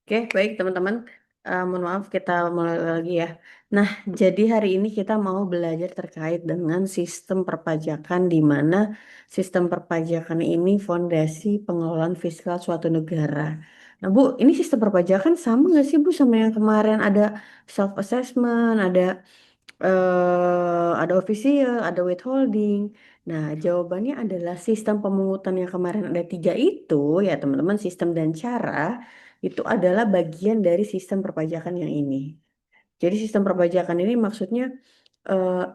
Oke, baik teman-teman. Mohon maaf kita mulai lagi ya. Nah, jadi hari ini kita mau belajar terkait dengan sistem perpajakan di mana sistem perpajakan ini fondasi pengelolaan fiskal suatu negara. Nah, Bu, ini sistem perpajakan sama nggak sih Bu sama yang kemarin ada self assessment, ada official, ada withholding. Nah, jawabannya adalah sistem pemungutan yang kemarin ada tiga itu, ya teman-teman, sistem dan cara itu adalah bagian dari sistem perpajakan yang ini. Jadi sistem perpajakan ini maksudnya eh,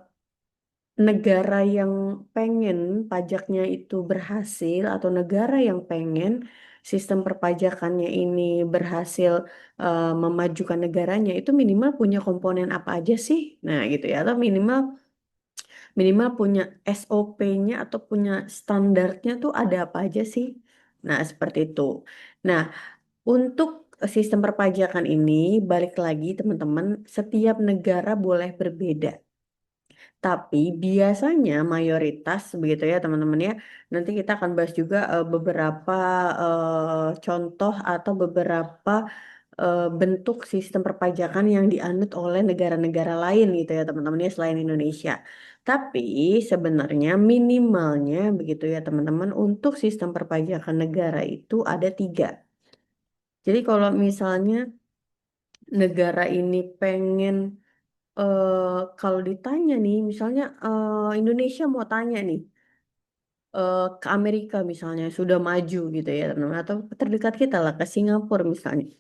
negara yang pengen pajaknya itu berhasil atau negara yang pengen sistem perpajakannya ini berhasil memajukan negaranya itu minimal punya komponen apa aja sih? Nah, gitu ya. Atau minimal minimal punya SOP-nya atau punya standarnya tuh ada apa aja sih? Nah, seperti itu. Nah, untuk sistem perpajakan ini, balik lagi teman-teman, setiap negara boleh berbeda. Tapi biasanya mayoritas begitu ya teman-teman ya. Nanti kita akan bahas juga beberapa contoh atau beberapa bentuk sistem perpajakan yang dianut oleh negara-negara lain gitu ya teman-teman ya selain Indonesia. Tapi sebenarnya minimalnya begitu ya teman-teman untuk sistem perpajakan negara itu ada tiga. Jadi kalau misalnya negara ini pengen kalau ditanya nih, misalnya Indonesia mau tanya nih ke Amerika misalnya sudah maju gitu ya teman-teman atau terdekat kita lah ke Singapura misalnya.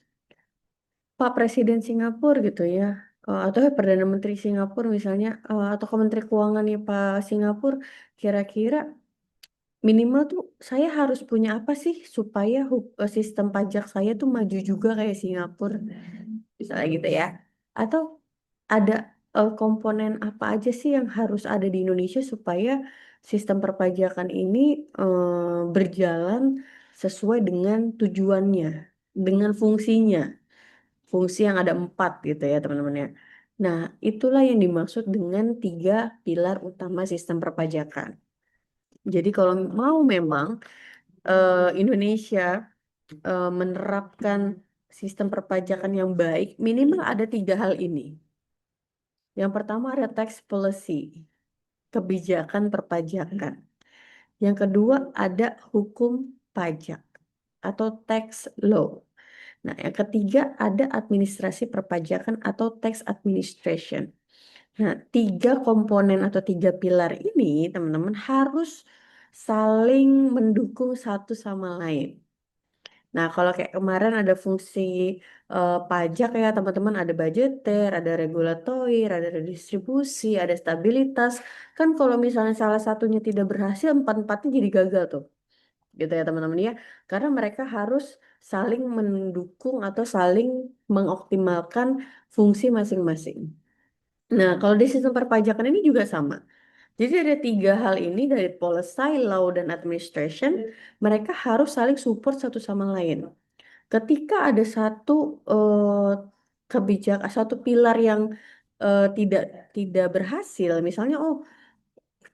Pak Presiden Singapura gitu ya, atau Perdana Menteri Singapura misalnya, atau ke Menteri Keuangan ya Pak Singapura, kira-kira minimal tuh saya harus punya apa sih supaya sistem pajak saya tuh maju juga kayak Singapura, misalnya gitu ya. Atau ada komponen apa aja sih yang harus ada di Indonesia supaya sistem perpajakan ini berjalan sesuai dengan tujuannya, dengan fungsinya. Fungsi yang ada empat gitu ya teman-teman ya. Nah, itulah yang dimaksud dengan tiga pilar utama sistem perpajakan. Jadi kalau mau memang Indonesia menerapkan sistem perpajakan yang baik, minimal ada tiga hal ini. Yang pertama ada tax policy, kebijakan perpajakan. Yang kedua ada hukum pajak atau tax law. Nah, yang ketiga ada administrasi perpajakan atau tax administration. Nah, tiga komponen atau tiga pilar ini, teman-teman, harus saling mendukung satu sama lain. Nah, kalau kayak kemarin ada fungsi pajak ya, teman-teman, ada budgeter, ada regulatoir, ada redistribusi, ada stabilitas. Kan kalau misalnya salah satunya tidak berhasil, empat-empatnya jadi gagal tuh. Gitu ya, teman-teman ya. Karena mereka harus saling mendukung atau saling mengoptimalkan fungsi masing-masing. Nah, kalau di sistem perpajakan ini juga sama. Jadi ada tiga hal ini dari policy, law, dan administration, mereka harus saling support satu sama lain. Ketika ada satu kebijakan, satu pilar yang tidak tidak berhasil, misalnya, oh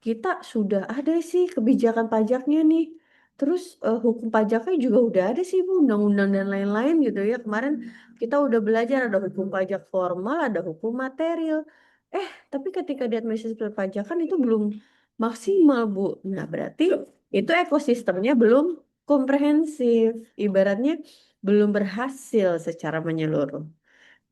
kita sudah ada sih kebijakan pajaknya nih. Terus hukum pajaknya juga udah ada sih Bu, undang-undang dan lain-lain gitu ya. Kemarin kita udah belajar ada hukum pajak formal, ada hukum material. Tapi ketika di administrasi perpajakan itu belum maksimal Bu. Nah, berarti itu ekosistemnya belum komprehensif. Ibaratnya belum berhasil secara menyeluruh.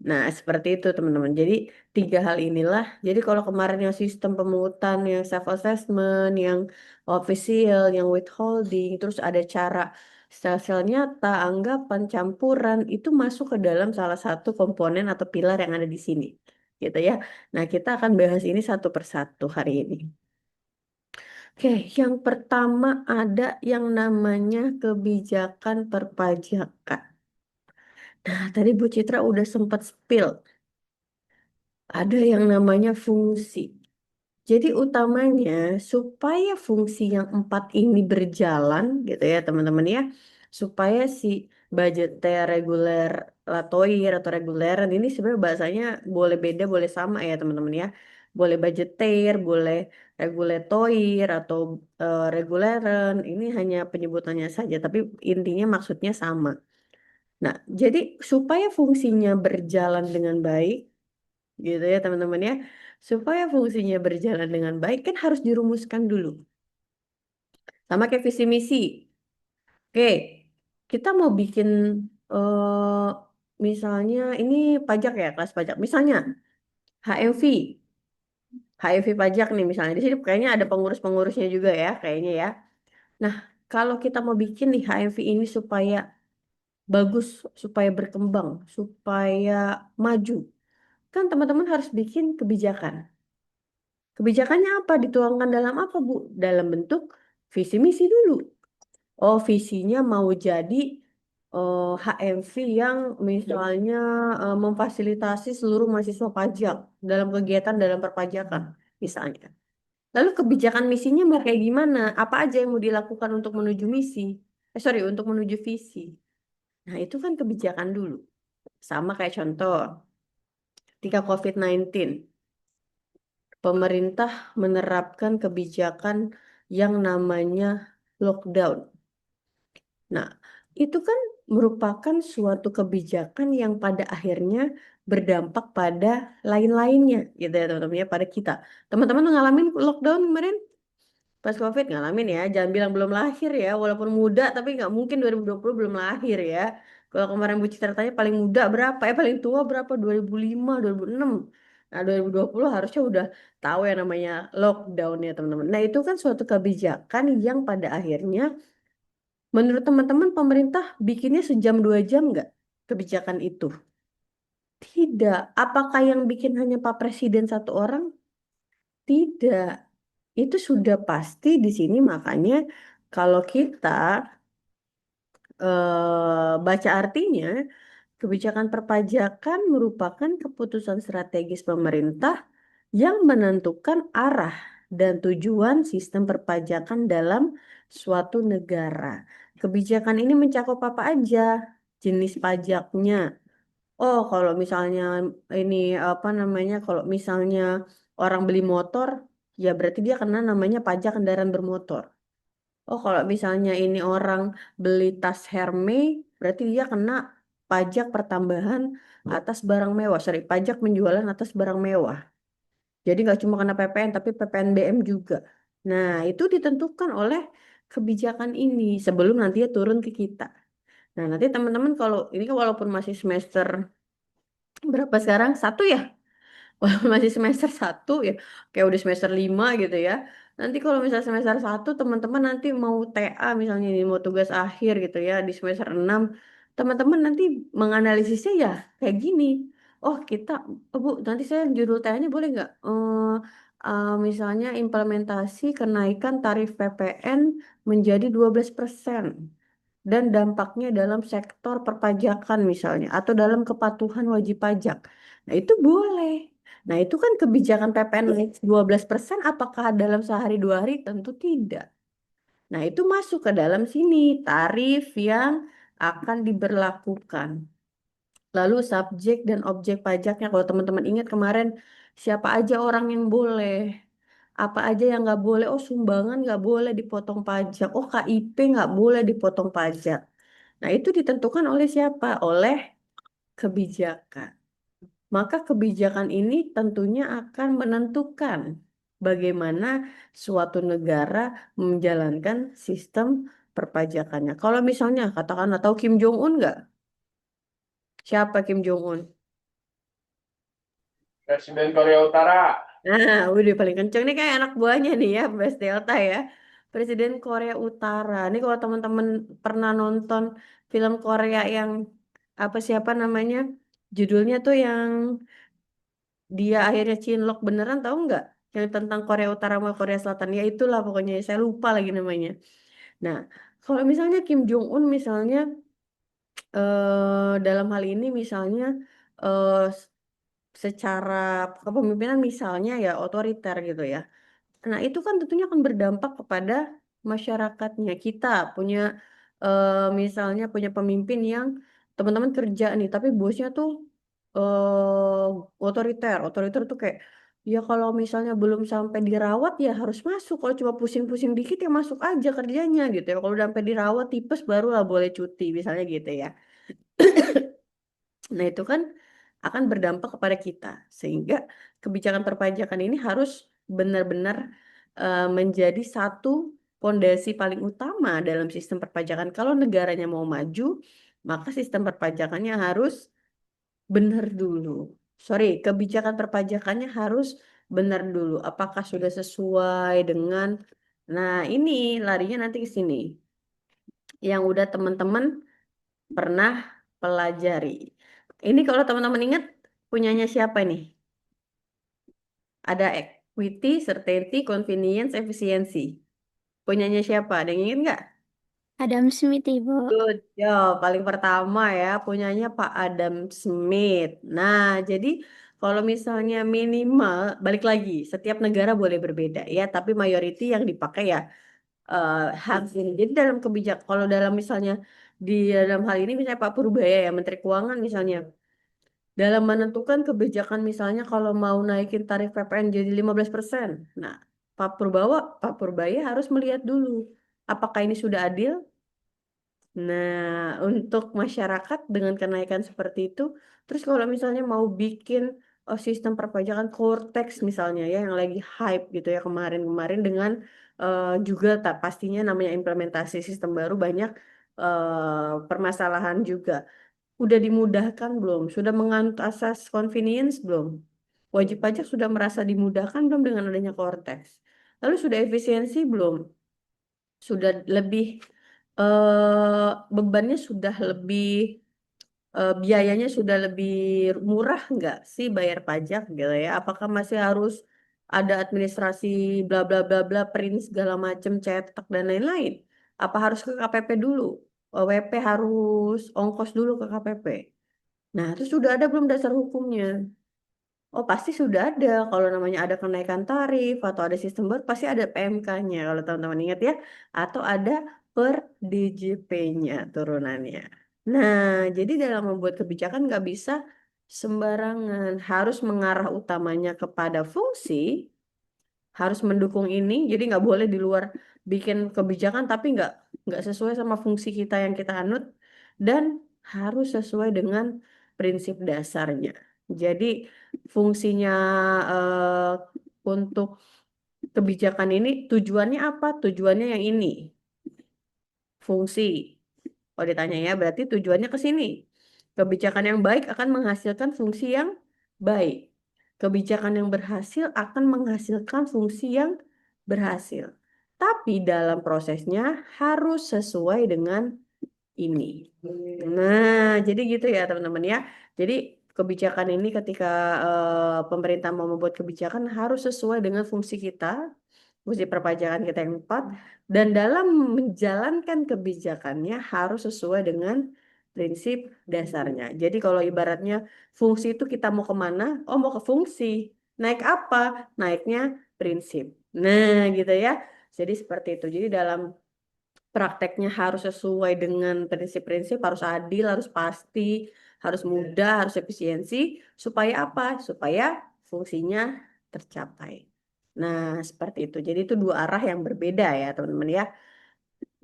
Nah, seperti itu teman-teman. Jadi tiga hal inilah. Jadi kalau kemarin yang sistem pemungutan, yang self assessment, yang official, yang withholding, terus ada cara sel-sel nyata, anggapan, campuran, itu masuk ke dalam salah satu komponen atau pilar yang ada di sini. Gitu ya. Nah, kita akan bahas ini satu persatu hari ini. Oke, yang pertama ada yang namanya kebijakan perpajakan. Nah, tadi Bu Citra udah sempat spill. Ada yang namanya fungsi. Jadi utamanya supaya fungsi yang empat ini berjalan gitu ya teman-teman ya. Supaya si budgeter reguler latoir atau reguleran ini sebenarnya bahasanya boleh beda boleh sama ya teman-teman ya. Boleh budgeter, boleh regulatoir atau reguleran. Ini hanya penyebutannya saja tapi intinya maksudnya sama. Nah, jadi supaya fungsinya berjalan dengan baik, gitu ya teman-teman ya, supaya fungsinya berjalan dengan baik kan harus dirumuskan dulu. Sama kayak visi misi. Oke, kita mau bikin misalnya ini pajak ya, kelas pajak. Misalnya HMV, HMV pajak nih misalnya. Di sini kayaknya ada pengurus-pengurusnya juga ya, kayaknya ya. Nah, kalau kita mau bikin nih HMV ini supaya bagus, supaya berkembang, supaya maju, kan teman-teman harus bikin kebijakan. Kebijakannya apa? Dituangkan dalam apa, Bu? Dalam bentuk visi misi dulu. Oh, visinya mau jadi HMV yang misalnya memfasilitasi seluruh mahasiswa pajak dalam kegiatan dalam perpajakan, misalnya. Lalu kebijakan misinya mau kayak gimana? Apa aja yang mau dilakukan untuk menuju misi? Sorry, untuk menuju visi. Nah, itu kan kebijakan dulu. Sama kayak contoh, ketika COVID-19, pemerintah menerapkan kebijakan yang namanya lockdown. Nah, itu kan merupakan suatu kebijakan yang pada akhirnya berdampak pada lain-lainnya, gitu ya teman-teman ya, pada kita. Teman-teman ngalamin lockdown kemarin pas COVID ngalamin ya, jangan bilang belum lahir ya, walaupun muda tapi nggak mungkin 2020 belum lahir ya. Kalau kemarin Bu Citra tanya paling muda berapa, paling tua berapa, 2005, 2006. Nah, 2020 harusnya udah tahu yang namanya lockdown ya teman-teman. Nah, itu kan suatu kebijakan yang pada akhirnya menurut teman-teman pemerintah bikinnya sejam 2 jam nggak kebijakan itu? Tidak. Apakah yang bikin hanya Pak Presiden satu orang? Tidak. Itu sudah pasti di sini makanya kalau kita baca artinya, kebijakan perpajakan merupakan keputusan strategis pemerintah yang menentukan arah dan tujuan sistem perpajakan dalam suatu negara. Kebijakan ini mencakup apa aja? Jenis pajaknya. Oh, kalau misalnya ini apa namanya? Kalau misalnya orang beli motor, ya berarti dia kena namanya pajak kendaraan bermotor. Oh, kalau misalnya ini orang beli tas Hermes, berarti dia kena pajak pertambahan atas barang mewah. Sorry, pajak penjualan atas barang mewah. Jadi nggak cuma kena PPN, tapi PPNBM juga. Nah, itu ditentukan oleh kebijakan ini sebelum nanti ya turun ke kita. Nah, nanti teman-teman kalau ini kan walaupun masih semester berapa sekarang? Satu ya? Walaupun masih semester satu ya, kayak udah semester 5 gitu ya. Nanti kalau misalnya semester satu teman-teman nanti mau TA misalnya ini mau tugas akhir gitu ya di semester 6 teman-teman nanti menganalisisnya ya kayak gini. Oh kita, oh, Bu, nanti saya judul TA-nya boleh nggak? Misalnya implementasi kenaikan tarif PPN menjadi 12% dan dampaknya dalam sektor perpajakan misalnya atau dalam kepatuhan wajib pajak. Nah, itu boleh. Nah, itu kan kebijakan PPN naik 12%, apakah dalam sehari 2 hari? Tentu tidak. Nah, itu masuk ke dalam sini tarif yang akan diberlakukan. Lalu subjek dan objek pajaknya, kalau teman-teman ingat kemarin, siapa aja orang yang boleh, apa aja yang nggak boleh. Oh, sumbangan nggak boleh dipotong pajak. Oh, KIP nggak boleh dipotong pajak. Nah, itu ditentukan oleh siapa? Oleh kebijakan. Maka kebijakan ini tentunya akan menentukan bagaimana suatu negara menjalankan sistem perpajakannya. Kalau misalnya katakanlah tahu Kim Jong Un nggak? Siapa Kim Jong Un? Presiden Korea Utara. Nah, udah paling kenceng nih kayak anak buahnya nih ya, Bas Delta ya. Presiden Korea Utara. Ini kalau teman-teman pernah nonton film Korea yang apa siapa namanya? Judulnya tuh yang dia akhirnya cinlok beneran tahu nggak? Yang tentang Korea Utara sama Korea Selatan. Ya itulah pokoknya saya lupa lagi namanya. Nah, kalau misalnya Kim Jong Un misalnya dalam hal ini misalnya eh, secara kepemimpinan misalnya ya otoriter gitu ya. Nah, itu kan tentunya akan berdampak kepada masyarakatnya. Kita punya misalnya punya pemimpin yang teman-teman kerja nih, tapi bosnya tuh otoriter. Otoriter tuh kayak ya kalau misalnya belum sampai dirawat ya harus masuk. Kalau cuma pusing-pusing dikit ya masuk aja kerjanya gitu ya. Kalau udah sampai dirawat tipes barulah boleh cuti misalnya gitu ya. Nah, itu kan akan berdampak kepada kita, sehingga kebijakan perpajakan ini harus benar-benar menjadi satu fondasi paling utama dalam sistem perpajakan. Kalau negaranya mau maju, maka sistem perpajakannya harus benar dulu. Sorry, kebijakan perpajakannya harus benar dulu. Apakah sudah sesuai dengan, nah ini larinya nanti ke sini, yang udah teman-teman pernah pelajari. Ini kalau teman-teman ingat punyanya siapa nih? Ada equity, certainty, convenience, efisiensi. Punyanya siapa? Ada yang ingat nggak? Adam Smith, Ibu. Good job. Paling pertama ya, punyanya Pak Adam Smith. Nah, jadi kalau misalnya minimal, balik lagi, setiap negara boleh berbeda ya, tapi mayority yang dipakai ya harus ini. Jadi dalam kebijakan, kalau dalam misalnya di dalam hal ini misalnya Pak Purbaya ya, Menteri Keuangan misalnya, dalam menentukan kebijakan misalnya kalau mau naikin tarif PPN jadi 15%. Nah, Pak Purbaya harus melihat dulu apakah ini sudah adil. Nah, untuk masyarakat dengan kenaikan seperti itu, terus kalau misalnya mau bikin sistem perpajakan Cortex misalnya ya yang lagi hype gitu ya kemarin-kemarin dengan juga tak pastinya namanya implementasi sistem baru banyak permasalahan juga. Udah dimudahkan belum? Sudah menganut asas convenience belum? Wajib pajak sudah merasa dimudahkan belum dengan adanya Cortex? Lalu sudah efisiensi belum? Sudah lebih bebannya sudah lebih biayanya sudah lebih murah nggak sih bayar pajak gitu ya? Apakah masih harus ada administrasi bla bla bla bla print segala macam cetak dan lain-lain? Apa harus ke KPP dulu? WP harus ongkos dulu ke KPP. Nah, itu sudah ada belum dasar hukumnya? Oh, pasti sudah ada. Kalau namanya ada kenaikan tarif atau ada sistem baru, pasti ada PMK-nya. Kalau teman-teman ingat ya. Atau ada per DJP-nya turunannya. Nah, jadi dalam membuat kebijakan nggak bisa sembarangan. Harus mengarah utamanya kepada fungsi, harus mendukung ini. Jadi nggak boleh di luar bikin kebijakan tapi nggak sesuai sama fungsi kita yang kita anut dan harus sesuai dengan prinsip dasarnya. Jadi fungsinya untuk kebijakan ini tujuannya apa? Tujuannya yang ini, fungsi. Kalau ditanya ya, berarti tujuannya ke sini. Kebijakan yang baik akan menghasilkan fungsi yang baik. Kebijakan yang berhasil akan menghasilkan fungsi yang berhasil. Tapi dalam prosesnya harus sesuai dengan ini. Nah, jadi gitu ya teman-teman ya. Jadi kebijakan ini ketika pemerintah mau membuat kebijakan harus sesuai dengan fungsi kita, fungsi perpajakan kita yang tepat, dan dalam menjalankan kebijakannya harus sesuai dengan prinsip dasarnya. Jadi kalau ibaratnya fungsi itu kita mau kemana? Oh mau ke fungsi. Naik apa? Naiknya prinsip. Nah gitu ya. Jadi seperti itu. Jadi dalam prakteknya harus sesuai dengan prinsip-prinsip, harus adil, harus pasti, harus mudah, harus efisiensi, supaya apa? Supaya fungsinya tercapai. Nah, seperti itu. Jadi itu dua arah yang berbeda ya, teman-teman ya.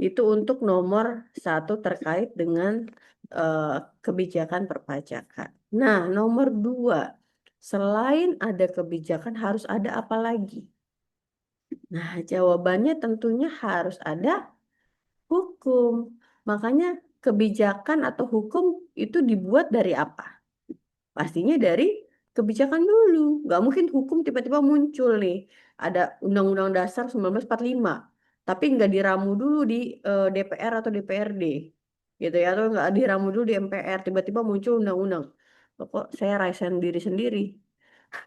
Itu untuk nomor satu terkait dengan eh, kebijakan perpajakan. Nah, nomor dua, selain ada kebijakan harus ada apa lagi? Nah, jawabannya tentunya harus ada hukum. Makanya kebijakan atau hukum itu dibuat dari apa? Pastinya dari kebijakan dulu. Nggak mungkin hukum tiba-tiba muncul nih. Ada Undang-Undang Dasar 1945. Tapi nggak diramu dulu di DPR atau DPRD. Gitu ya. Atau nggak diramu dulu di MPR. Tiba-tiba muncul undang-undang. Kok saya rasain diri sendiri.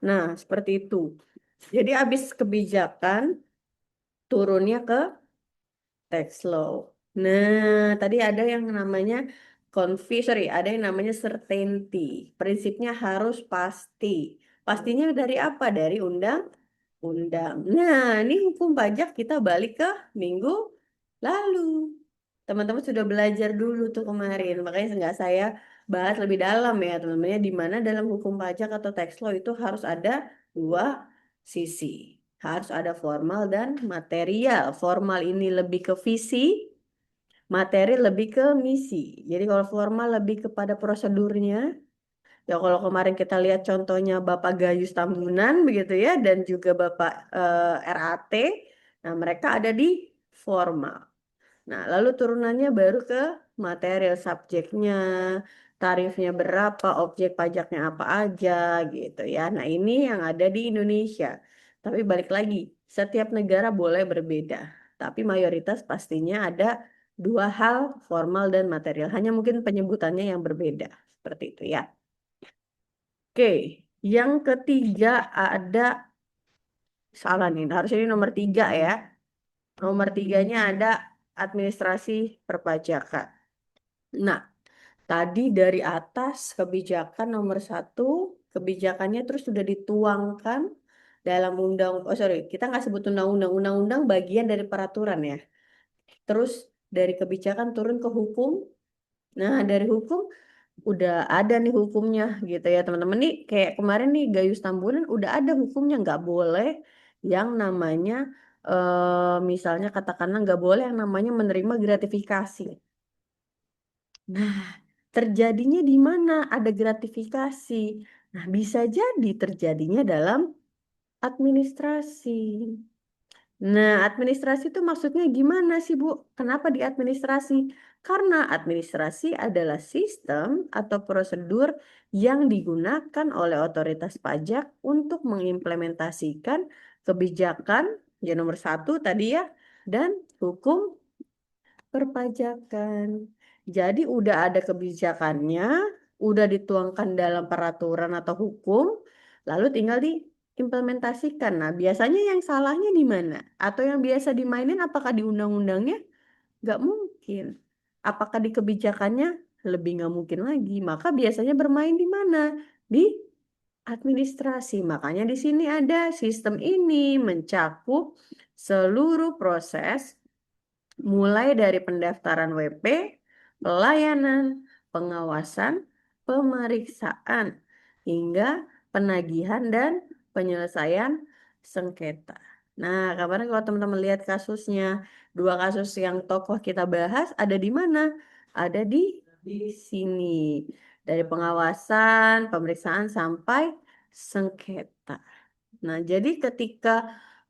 Nah, seperti itu. Jadi habis kebijakan turunnya ke tax law. Nah, tadi ada yang namanya sorry, ada yang namanya certainty. Prinsipnya harus pasti. Pastinya dari apa? Dari undang-undang. Nah, ini hukum pajak kita balik ke minggu lalu. Teman-teman sudah belajar dulu tuh kemarin. Makanya nggak saya bahas lebih dalam ya teman-teman. Ya, di mana dalam hukum pajak atau tax law itu harus ada dua sisi. Harus ada formal dan material. Formal ini lebih ke visi, materi lebih ke misi. Jadi kalau formal lebih kepada prosedurnya. Ya kalau kemarin kita lihat contohnya Bapak Gayus Tambunan begitu ya dan juga Bapak RAT. Nah, mereka ada di formal. Nah, lalu turunannya baru ke material subjeknya, tarifnya berapa, objek pajaknya apa aja gitu ya. Nah, ini yang ada di Indonesia. Tapi balik lagi, setiap negara boleh berbeda. Tapi mayoritas pastinya ada dua hal, formal dan material. Hanya mungkin penyebutannya yang berbeda. Seperti itu ya. Oke, yang ketiga ada salah nih. Harusnya ini nomor tiga ya. Nomor tiganya ada administrasi perpajakan. Nah, tadi dari atas kebijakan nomor satu, kebijakannya terus sudah dituangkan dalam kita nggak sebut undang-undang, undang-undang bagian dari peraturan ya. Terus dari kebijakan turun ke hukum. Nah, dari hukum udah ada nih hukumnya gitu ya teman-teman nih kayak kemarin nih Gayus Tambunan udah ada hukumnya nggak boleh yang namanya misalnya katakanlah nggak boleh yang namanya menerima gratifikasi. Nah, terjadinya di mana ada gratifikasi? Nah, bisa jadi terjadinya dalam administrasi. Nah, administrasi itu maksudnya gimana sih, Bu? Kenapa di administrasi? Karena administrasi adalah sistem atau prosedur yang digunakan oleh otoritas pajak untuk mengimplementasikan kebijakan, ya nomor satu tadi ya, dan hukum perpajakan. Jadi udah ada kebijakannya, udah dituangkan dalam peraturan atau hukum, lalu tinggal diimplementasikan. Nah, biasanya yang salahnya di mana? Atau yang biasa dimainin apakah di undang-undangnya? Nggak mungkin. Apakah di kebijakannya? Lebih nggak mungkin lagi. Maka biasanya bermain di mana? Di administrasi. Makanya di sini ada sistem ini mencakup seluruh proses mulai dari pendaftaran WP, pelayanan, pengawasan, pemeriksaan, hingga penagihan dan penyelesaian sengketa. Nah, kemarin kalau teman-teman lihat kasusnya, dua kasus yang tokoh kita bahas ada di mana? Ada di sini. Dari pengawasan, pemeriksaan sampai sengketa. Nah, jadi ketika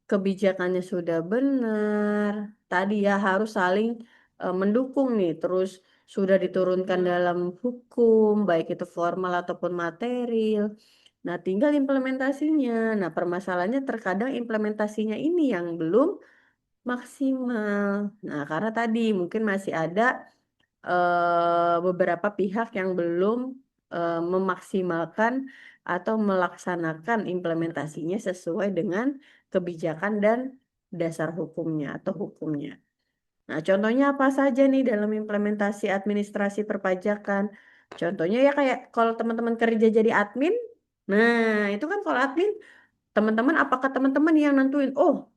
kebijakannya sudah benar, tadi ya harus saling mendukung nih, terus sudah diturunkan dalam hukum, baik itu formal ataupun material. Nah, tinggal implementasinya. Nah, permasalahannya terkadang implementasinya ini yang belum maksimal. Nah, karena tadi mungkin masih ada beberapa pihak yang belum memaksimalkan atau melaksanakan implementasinya sesuai dengan kebijakan dan dasar hukumnya atau hukumnya. Nah, contohnya apa saja nih dalam implementasi administrasi perpajakan? Contohnya ya kayak kalau teman-teman kerja jadi admin, nah itu kan kalau admin, teman-teman apakah teman-teman yang nentuin, oh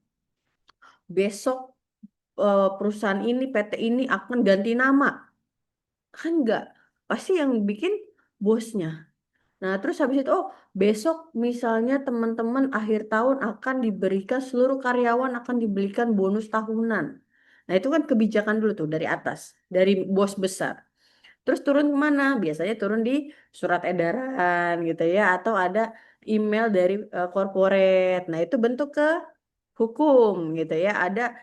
besok perusahaan ini, PT ini akan ganti nama? Kan enggak. Pasti yang bikin bosnya. Nah, terus habis itu, oh, besok misalnya teman-teman akhir tahun akan diberikan seluruh karyawan akan diberikan bonus tahunan. Nah, itu kan kebijakan dulu tuh dari atas, dari bos besar. Terus turun kemana? Biasanya turun di surat edaran gitu ya, atau ada email dari corporate. Nah, itu bentuk ke hukum gitu ya. Ada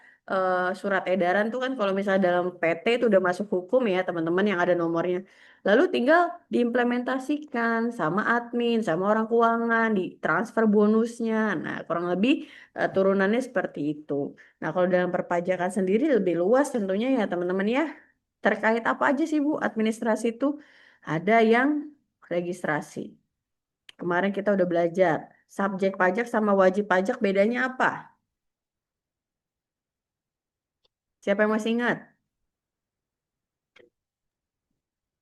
surat edaran tuh kan kalau misalnya dalam PT itu udah masuk hukum ya teman-teman yang ada nomornya. Lalu tinggal diimplementasikan sama admin, sama orang keuangan, ditransfer bonusnya. Nah, kurang lebih turunannya seperti itu. Nah, kalau dalam perpajakan sendiri lebih luas tentunya ya teman-teman ya. Terkait apa aja sih Bu administrasi itu? Ada yang registrasi. Kemarin kita udah belajar. Subjek pajak sama wajib pajak bedanya apa? Siapa yang masih ingat?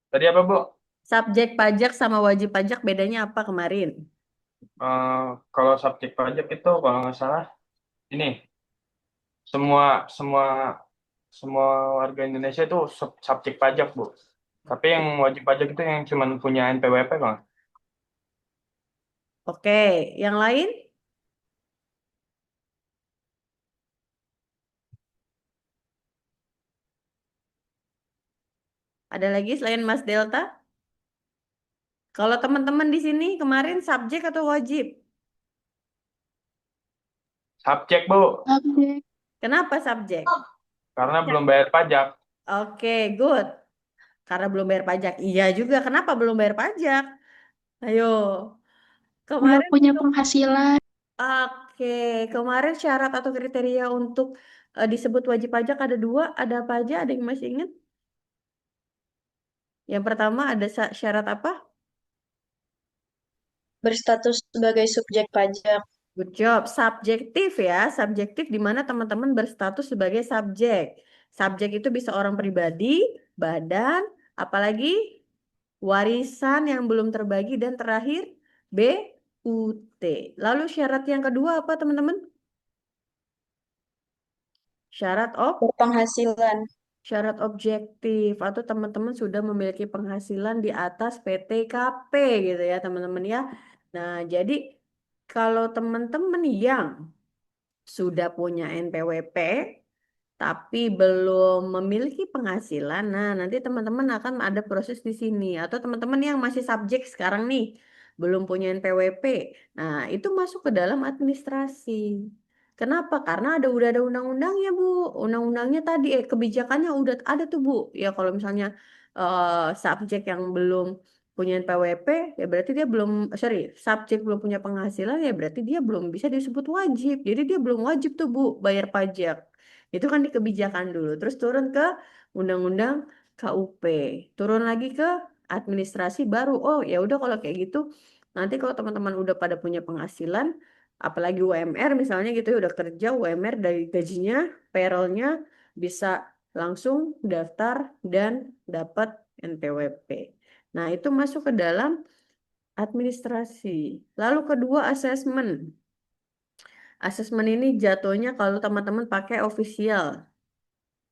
Tadi apa, Bu? Subjek pajak sama wajib pajak bedanya apa kemarin? Eh, Kalau subjek pajak itu kalau nggak salah ini semua semua semua warga Indonesia itu subjek pajak, Bu. Tapi yang wajib pajak itu yang cuma punya NPWP, Bang. Oke, yang lain? Ada lagi selain Mas Delta? Kalau teman-teman di sini kemarin subjek atau wajib? Subjek, Bu, Subjek. Kenapa subjek? karena belum bayar pajak. Oke, good. Karena belum bayar pajak. Iya juga. Kenapa belum bayar pajak? Ayo. Nggak Kemarin, punya penghasilan. oke. Kemarin syarat atau kriteria untuk disebut wajib pajak ada dua. Ada apa aja? Ada yang masih ingat? Yang pertama ada syarat apa? Berstatus sebagai subjek pajak. Good job. Subjektif ya. Subjektif di mana teman-teman berstatus sebagai subjek. Subjek itu bisa orang pribadi, badan, apalagi warisan yang belum terbagi, dan terakhir BUT. Lalu syarat yang kedua apa teman-teman? Syarat Berpenghasilan. syarat objektif atau teman-teman sudah memiliki penghasilan di atas PTKP gitu ya teman-teman ya. Nah, jadi kalau teman-teman yang sudah punya NPWP tapi belum memiliki penghasilan, nah nanti teman-teman akan ada proses di sini. Atau teman-teman yang masih subjek sekarang nih, belum punya NPWP, nah itu masuk ke dalam administrasi. Kenapa? Karena udah ada undang-undangnya, Bu. Undang-undangnya tadi, kebijakannya udah ada tuh, Bu. Ya kalau misalnya subjek yang belum punya NPWP, ya berarti dia belum, sorry, subjek belum punya penghasilan, ya berarti dia belum bisa disebut wajib. Jadi dia belum wajib tuh, Bu, bayar pajak. Itu kan di kebijakan dulu. Terus turun ke undang-undang KUP. Turun lagi ke administrasi baru. Oh, ya udah kalau kayak gitu. Nanti kalau teman-teman udah pada punya penghasilan, apalagi UMR misalnya gitu ya, udah kerja UMR dari gajinya, payrollnya bisa langsung daftar dan dapat NPWP. Nah, itu masuk ke dalam administrasi. Lalu kedua, asesmen. Asesmen ini jatuhnya kalau teman-teman pakai official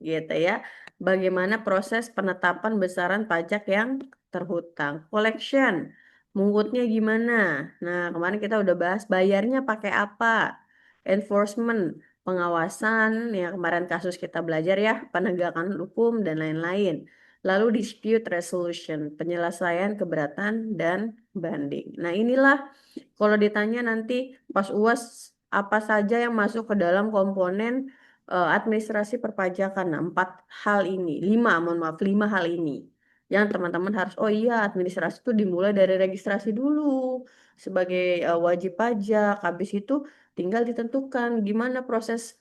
gitu ya. Bagaimana proses penetapan besaran pajak yang terhutang. Collection, mungutnya gimana? Nah, kemarin kita udah bahas bayarnya pakai apa. Enforcement, pengawasan, ya kemarin kasus kita belajar ya, penegakan hukum dan lain-lain. Lalu dispute resolution, penyelesaian keberatan dan banding. Nah, inilah kalau ditanya nanti pas UAS apa saja yang masuk ke dalam komponen administrasi perpajakan. Nah, empat hal ini, lima, mohon maaf, lima hal ini. Yang teman-teman harus, oh iya, administrasi itu dimulai dari registrasi dulu sebagai wajib pajak. Habis itu tinggal ditentukan gimana proses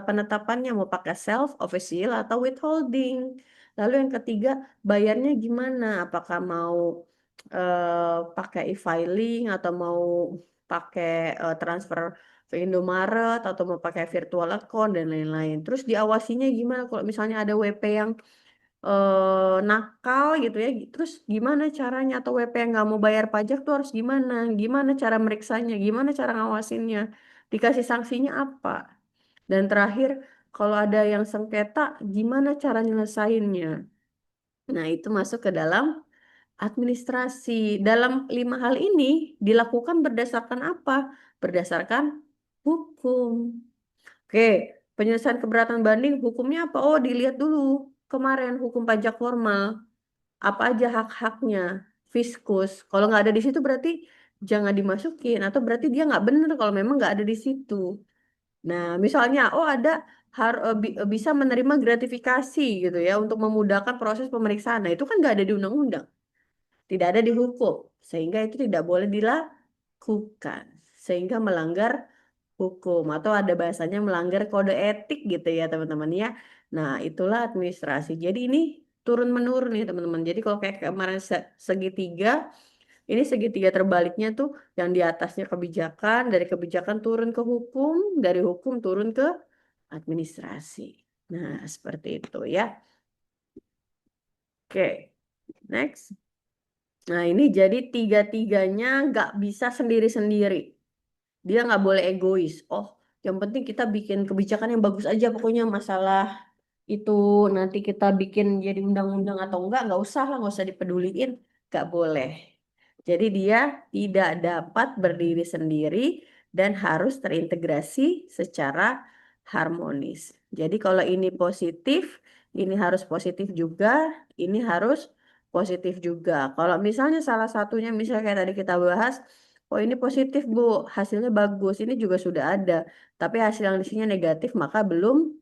penetapannya, mau pakai self, official, atau withholding. Lalu yang ketiga, bayarnya gimana? Apakah mau pakai e-filing atau mau pakai transfer ke Indomaret atau mau pakai virtual account dan lain-lain. Terus diawasinya gimana kalau misalnya ada WP yang nakal gitu ya. Terus gimana caranya, atau WP yang nggak mau bayar pajak tuh harus gimana? Gimana cara meriksanya? Gimana cara ngawasinnya? Dikasih sanksinya apa? Dan terakhir, kalau ada yang sengketa, gimana cara nyelesainnya? Nah, itu masuk ke dalam administrasi. Dalam lima hal ini dilakukan berdasarkan apa? Berdasarkan hukum. Oke, penyelesaian keberatan banding hukumnya apa? Oh, dilihat dulu kemarin hukum pajak formal. Apa aja hak-haknya? Fiskus. Kalau nggak ada di situ berarti jangan dimasukin. Atau berarti dia nggak benar kalau memang nggak ada di situ. Nah, misalnya, oh ada bisa menerima gratifikasi gitu ya untuk memudahkan proses pemeriksaan. Nah, itu kan nggak ada di undang-undang, tidak ada di hukum, sehingga itu tidak boleh dilakukan, sehingga melanggar hukum atau ada bahasanya melanggar kode etik gitu ya teman-teman ya. Nah, itulah administrasi. Jadi ini turun menurun nih teman-teman. Jadi kalau kayak kemarin segitiga, ini segitiga terbaliknya tuh yang di atasnya kebijakan, dari kebijakan turun ke hukum, dari hukum turun ke administrasi. Nah, seperti itu ya. Oke, next. Nah, ini jadi tiga-tiganya nggak bisa sendiri-sendiri. Dia nggak boleh egois. Oh, yang penting kita bikin kebijakan yang bagus aja. Pokoknya masalah itu nanti kita bikin jadi undang-undang atau nggak usah lah, nggak usah dipeduliin. Nggak boleh. Jadi dia tidak dapat berdiri sendiri dan harus terintegrasi secara harmonis. Jadi kalau ini positif, ini harus positif juga, ini harus positif juga. Kalau misalnya salah satunya, misalnya kayak tadi kita bahas, oh ini positif Bu, hasilnya bagus, ini juga sudah ada, tapi hasil yang isinya negatif, maka belum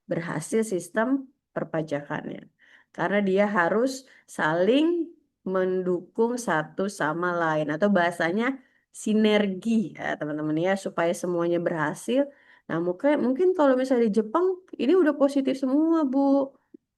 berhasil sistem perpajakannya. Karena dia harus saling mendukung satu sama lain atau bahasanya sinergi ya teman-teman ya supaya semuanya berhasil. Nah, mungkin kalau misalnya di Jepang ini udah positif semua, Bu.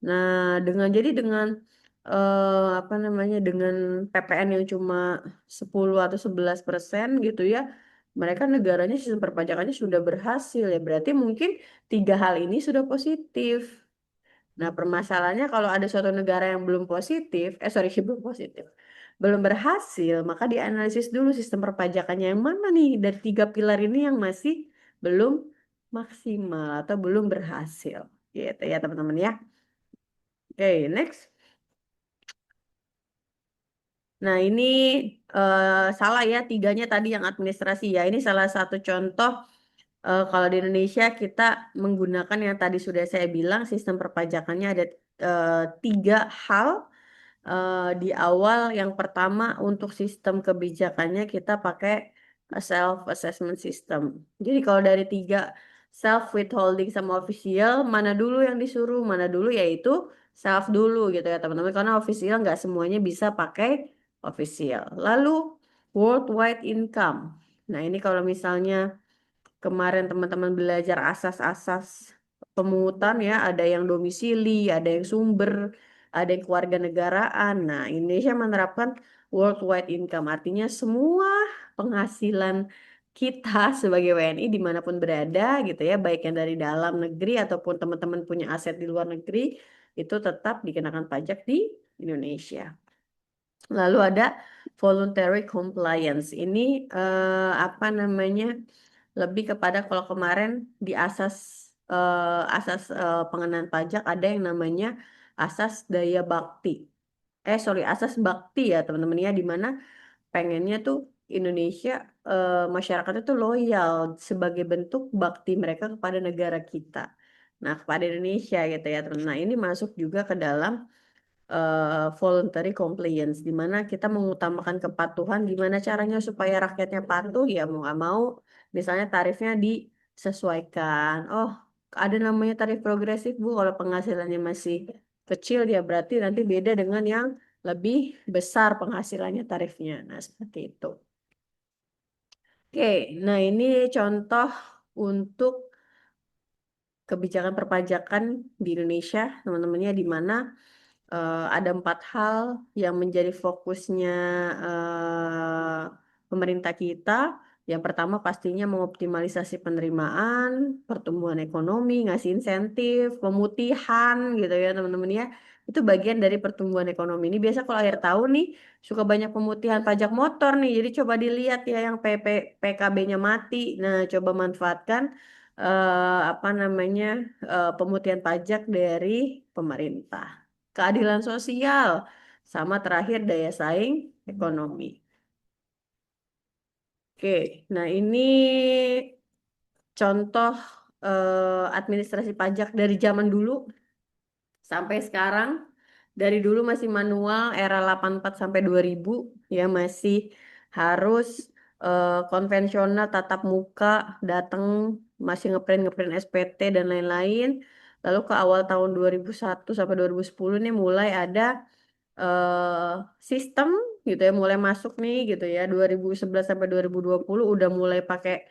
Nah, dengan apa namanya dengan PPN yang cuma 10 atau 11% gitu ya. Mereka negaranya sistem perpajakannya sudah berhasil ya. Berarti mungkin tiga hal ini sudah positif. Nah, permasalahannya kalau ada suatu negara yang belum positif, sorry, belum positif, belum berhasil, maka dianalisis dulu sistem perpajakannya yang mana nih dari tiga pilar ini yang masih belum maksimal atau belum berhasil. Gitu ya, teman-teman ya. Oke, next. Nah, ini salah ya, tiganya tadi yang administrasi ya. Ini salah satu contoh kalau di Indonesia kita menggunakan yang tadi sudah saya bilang sistem perpajakannya ada tiga hal di awal. Yang pertama untuk sistem kebijakannya kita pakai self assessment system. Jadi kalau dari tiga self withholding sama official mana dulu yang disuruh mana dulu yaitu self dulu gitu ya teman-teman karena official nggak semuanya bisa pakai official. Lalu worldwide income. Nah ini kalau misalnya kemarin teman-teman belajar asas-asas pemungutan ya, ada yang domisili, ada yang sumber, ada yang kewarganegaraan. Nah, Indonesia menerapkan worldwide income, artinya semua penghasilan kita sebagai WNI dimanapun berada gitu ya, baik yang dari dalam negeri ataupun teman-teman punya aset di luar negeri, itu tetap dikenakan pajak di Indonesia. Lalu ada voluntary compliance. Ini apa namanya? Lebih kepada kalau kemarin di asas pengenaan pajak ada yang namanya asas daya bakti. Sorry, asas bakti ya teman-teman ya, di mana pengennya tuh Indonesia masyarakatnya tuh loyal sebagai bentuk bakti mereka kepada negara kita. Nah, kepada Indonesia gitu ya teman. Nah, ini masuk juga ke dalam voluntary compliance, di mana kita mengutamakan kepatuhan, gimana caranya supaya rakyatnya patuh, ya mau nggak mau, misalnya tarifnya disesuaikan. Oh, ada namanya tarif progresif Bu, kalau penghasilannya masih kecil ya berarti nanti beda dengan yang lebih besar penghasilannya tarifnya. Nah, seperti itu. Oke, nah ini contoh untuk kebijakan perpajakan di Indonesia, teman-temannya di mana ada 4 hal yang menjadi fokusnya pemerintah kita. Yang pertama pastinya mengoptimalisasi penerimaan, pertumbuhan ekonomi, ngasih insentif, pemutihan gitu ya teman-teman ya. Itu bagian dari pertumbuhan ekonomi. Ini biasa kalau akhir tahun nih suka banyak pemutihan pajak motor nih. Jadi coba dilihat ya yang PKB-nya mati. Nah, coba manfaatkan apa namanya pemutihan pajak dari pemerintah. Keadilan sosial, sama terakhir daya saing ekonomi. Oke, nah ini contoh administrasi pajak dari zaman dulu sampai sekarang. Dari dulu masih manual, era 84 sampai 2000 ya masih harus konvensional tatap muka, datang masih ngeprint SPT dan lain-lain. Lalu ke awal tahun 2001 sampai 2010 nih mulai ada eh sistem gitu ya mulai masuk nih gitu ya 2011 sampai 2020 udah mulai pakai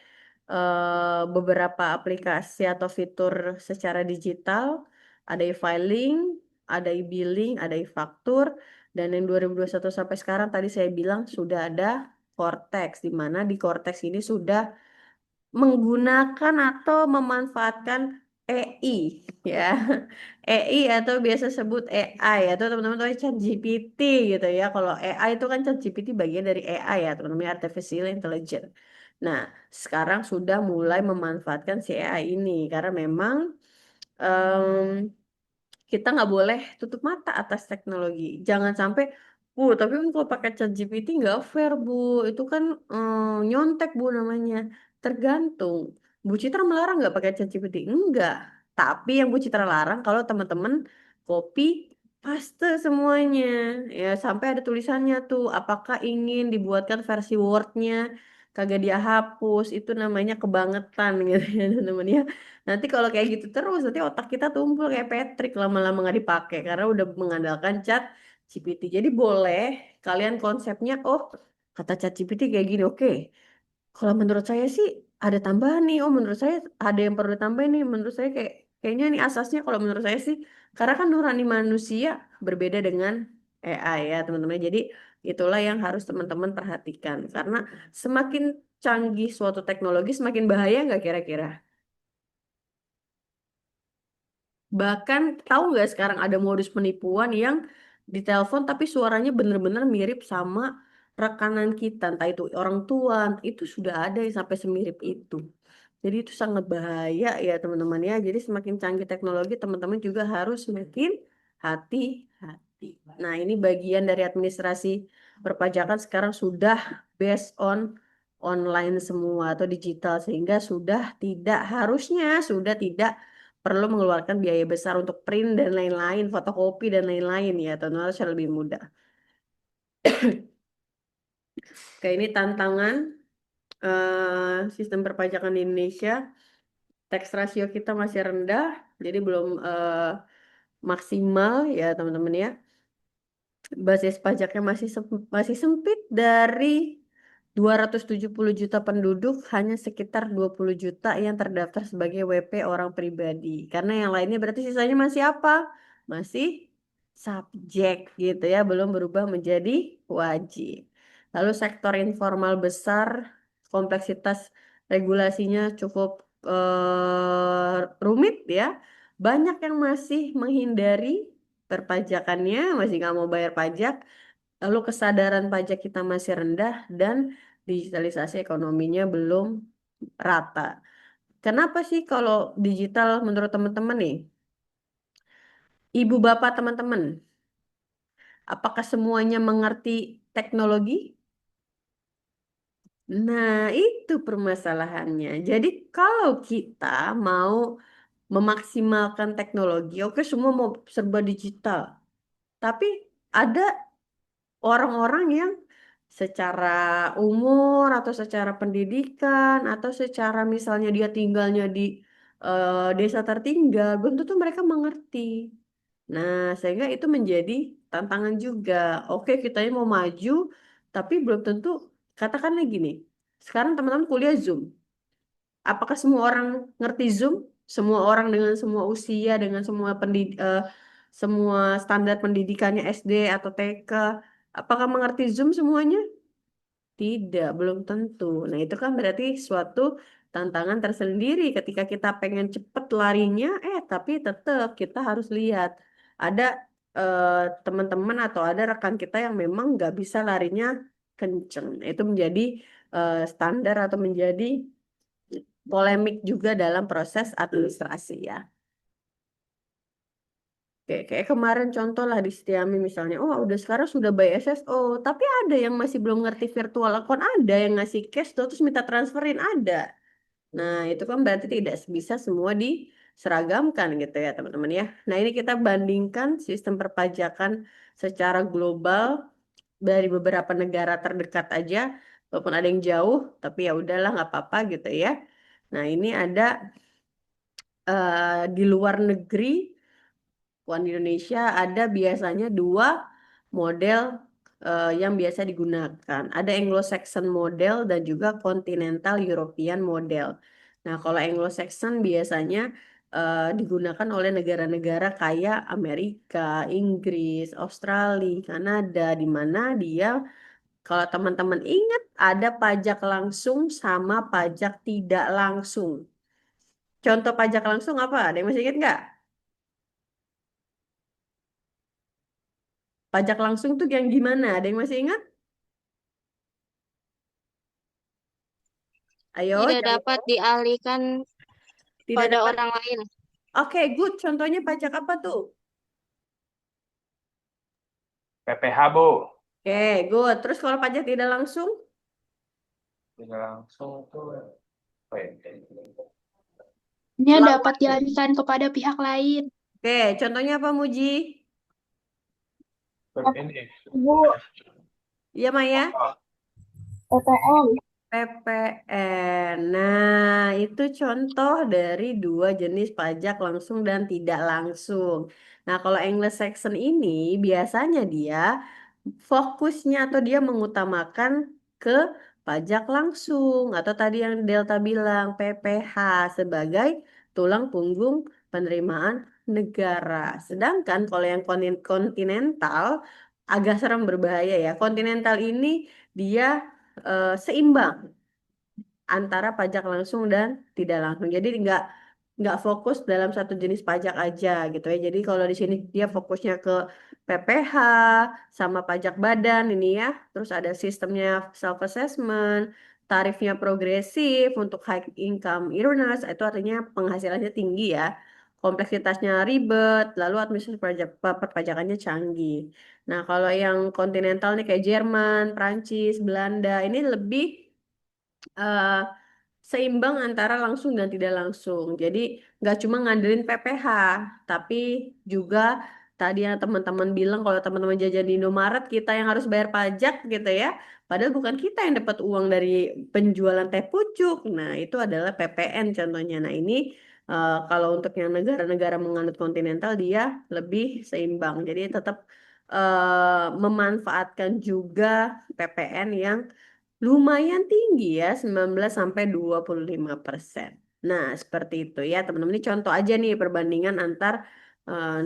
beberapa aplikasi atau fitur secara digital, ada e-filing, ada e-billing, ada e-faktur, dan yang 2021 sampai sekarang tadi saya bilang sudah ada Cortex, di mana di Cortex ini sudah menggunakan atau memanfaatkan EI ya. EI atau biasa sebut AI atau teman-teman tahu ChatGPT gitu ya. Kalau AI itu kan ChatGPT bagian dari AI ya, teman-teman Artificial Intelligence. Nah, sekarang sudah mulai memanfaatkan si AI ini karena memang em, kita nggak boleh tutup mata atas teknologi. Jangan sampai, Bu, tapi kan kalau pakai ChatGPT nggak fair, Bu. Itu kan nyontek, Bu, namanya. Tergantung. Bu Citra melarang nggak pakai ChatGPT? Enggak. Tapi yang Bu Citra larang kalau teman-teman copy paste semuanya. Ya sampai ada tulisannya tuh. Apakah ingin dibuatkan versi Word-nya? Kagak dia hapus. Itu namanya kebangetan gitu ya teman-teman ya. Nanti kalau kayak gitu terus, nanti otak kita tumpul kayak Patrick lama-lama nggak dipakai karena udah mengandalkan chat GPT. Jadi boleh kalian konsepnya, oh kata chat GPT kayak gini, oke. Kalau menurut saya sih ada tambahan nih. Oh, menurut saya ada yang perlu ditambahin nih. Menurut saya kayaknya nih asasnya kalau menurut saya sih karena kan nurani manusia berbeda dengan AI ya, teman-teman. Jadi itulah yang harus teman-teman perhatikan karena semakin canggih suatu teknologi semakin bahaya nggak kira-kira? Bahkan tahu nggak sekarang ada modus penipuan yang ditelepon tapi suaranya bener-bener mirip sama rekanan kita, entah itu orang tua, itu sudah ada yang sampai semirip itu. Jadi itu sangat bahaya ya teman-teman ya. Jadi semakin canggih teknologi teman-teman juga harus semakin hati-hati. Nah ini bagian dari administrasi perpajakan sekarang sudah based on online semua atau digital sehingga sudah tidak perlu mengeluarkan biaya besar untuk print dan lain-lain, fotokopi dan lain-lain ya teman-teman harus lebih mudah. Oke ini tantangan sistem perpajakan di Indonesia. Tax ratio kita masih rendah, jadi belum maksimal ya teman-teman ya. Basis pajaknya masih sempit dari 270 juta penduduk, hanya sekitar 20 juta yang terdaftar sebagai WP orang pribadi. Karena yang lainnya berarti sisanya masih apa? Masih subjek gitu ya, belum berubah menjadi wajib. Lalu sektor informal besar, kompleksitas regulasinya cukup rumit ya. Banyak yang masih menghindari perpajakannya, masih nggak mau bayar pajak, lalu kesadaran pajak kita masih rendah, dan digitalisasi ekonominya belum rata. Kenapa sih kalau digital menurut teman-teman nih? Ibu bapak teman-teman, apakah semuanya mengerti teknologi? Nah, itu permasalahannya. Jadi kalau kita mau memaksimalkan teknologi, oke semua mau serba digital. Tapi ada orang-orang yang secara umur atau secara pendidikan atau secara misalnya dia tinggalnya di desa tertinggal, belum tentu mereka mengerti. Nah, sehingga itu menjadi tantangan juga. Oke, kita ini mau maju, tapi belum tentu, katakanlah gini, sekarang teman-teman kuliah Zoom. Apakah semua orang ngerti Zoom? Semua orang dengan semua usia, dengan semua standar pendidikannya SD atau TK, apakah mengerti Zoom semuanya? Tidak, belum tentu. Nah, itu kan berarti suatu tantangan tersendiri ketika kita pengen cepet larinya, tapi tetap kita harus lihat ada eh, teman-teman atau ada rekan kita yang memang nggak bisa larinya kenceng. Itu menjadi standar atau menjadi polemik juga dalam proses administrasi ya. Kayak kemarin contoh lah di Setiami misalnya, oh udah sekarang sudah by SSO, tapi ada yang masih belum ngerti virtual account, ada yang ngasih cash terus minta transferin, ada. Nah itu kan berarti tidak bisa semua diseragamkan gitu ya teman-teman ya. Nah ini kita bandingkan sistem perpajakan secara global dari beberapa negara terdekat aja, walaupun ada yang jauh, tapi ya udahlah nggak apa-apa gitu ya. Nah ini ada di luar negeri, di Indonesia ada biasanya dua model yang biasa digunakan. Ada Anglo-Saxon model dan juga Continental European model. Nah, kalau Anglo-Saxon biasanya digunakan oleh negara-negara kayak Amerika, Inggris, Australia, Kanada, di mana dia, kalau teman-teman ingat, ada pajak langsung sama pajak tidak langsung. Contoh pajak langsung apa? Ada yang masih ingat nggak? Pajak langsung tuh yang gimana? Ada yang masih ingat? Ayo, Tidak dapat jawab. dialihkan Tidak pada dapat. orang lain. Oke, good. Contohnya pajak apa tuh? PPH, Bu. Oke, good. Terus kalau pajak tidak langsung? Tidak langsung tuh apa ya? dapat dialihkan kepada pihak lain. Oke, contohnya apa Muji? Ini. Bu, Iya Maya? PPN. PPN. Nah, itu contoh dari dua jenis pajak langsung dan tidak langsung. Nah, kalau Anglo-Saxon ini biasanya dia fokusnya atau dia mengutamakan ke pajak langsung atau tadi yang Delta bilang PPH sebagai tulang punggung penerimaan negara. Sedangkan kalau yang kontinental agak serem berbahaya ya. Kontinental ini dia seimbang antara pajak langsung dan tidak langsung. Jadi nggak fokus dalam satu jenis pajak aja gitu ya. Jadi kalau di sini dia fokusnya ke PPH sama pajak badan ini ya. Terus ada sistemnya self assessment, tarifnya progresif untuk high income earners itu artinya penghasilannya tinggi ya. Kompleksitasnya ribet, lalu administrasi perpajakannya canggih. Nah, kalau yang kontinental nih kayak Jerman, Prancis, Belanda ini lebih eh, seimbang antara langsung dan tidak langsung. Jadi nggak cuma ngandelin PPH, tapi juga tadi yang teman-teman bilang kalau teman-teman jajan di Indomaret kita yang harus bayar pajak gitu ya. Padahal bukan kita yang dapat uang dari penjualan teh pucuk. Nah, itu adalah PPN contohnya. Nah, ini kalau untuk yang negara-negara menganut kontinental dia lebih seimbang. Jadi tetap memanfaatkan juga PPN yang lumayan tinggi ya, 19 sampai 25%. Nah, seperti itu ya, teman-teman. Ini contoh aja nih perbandingan antar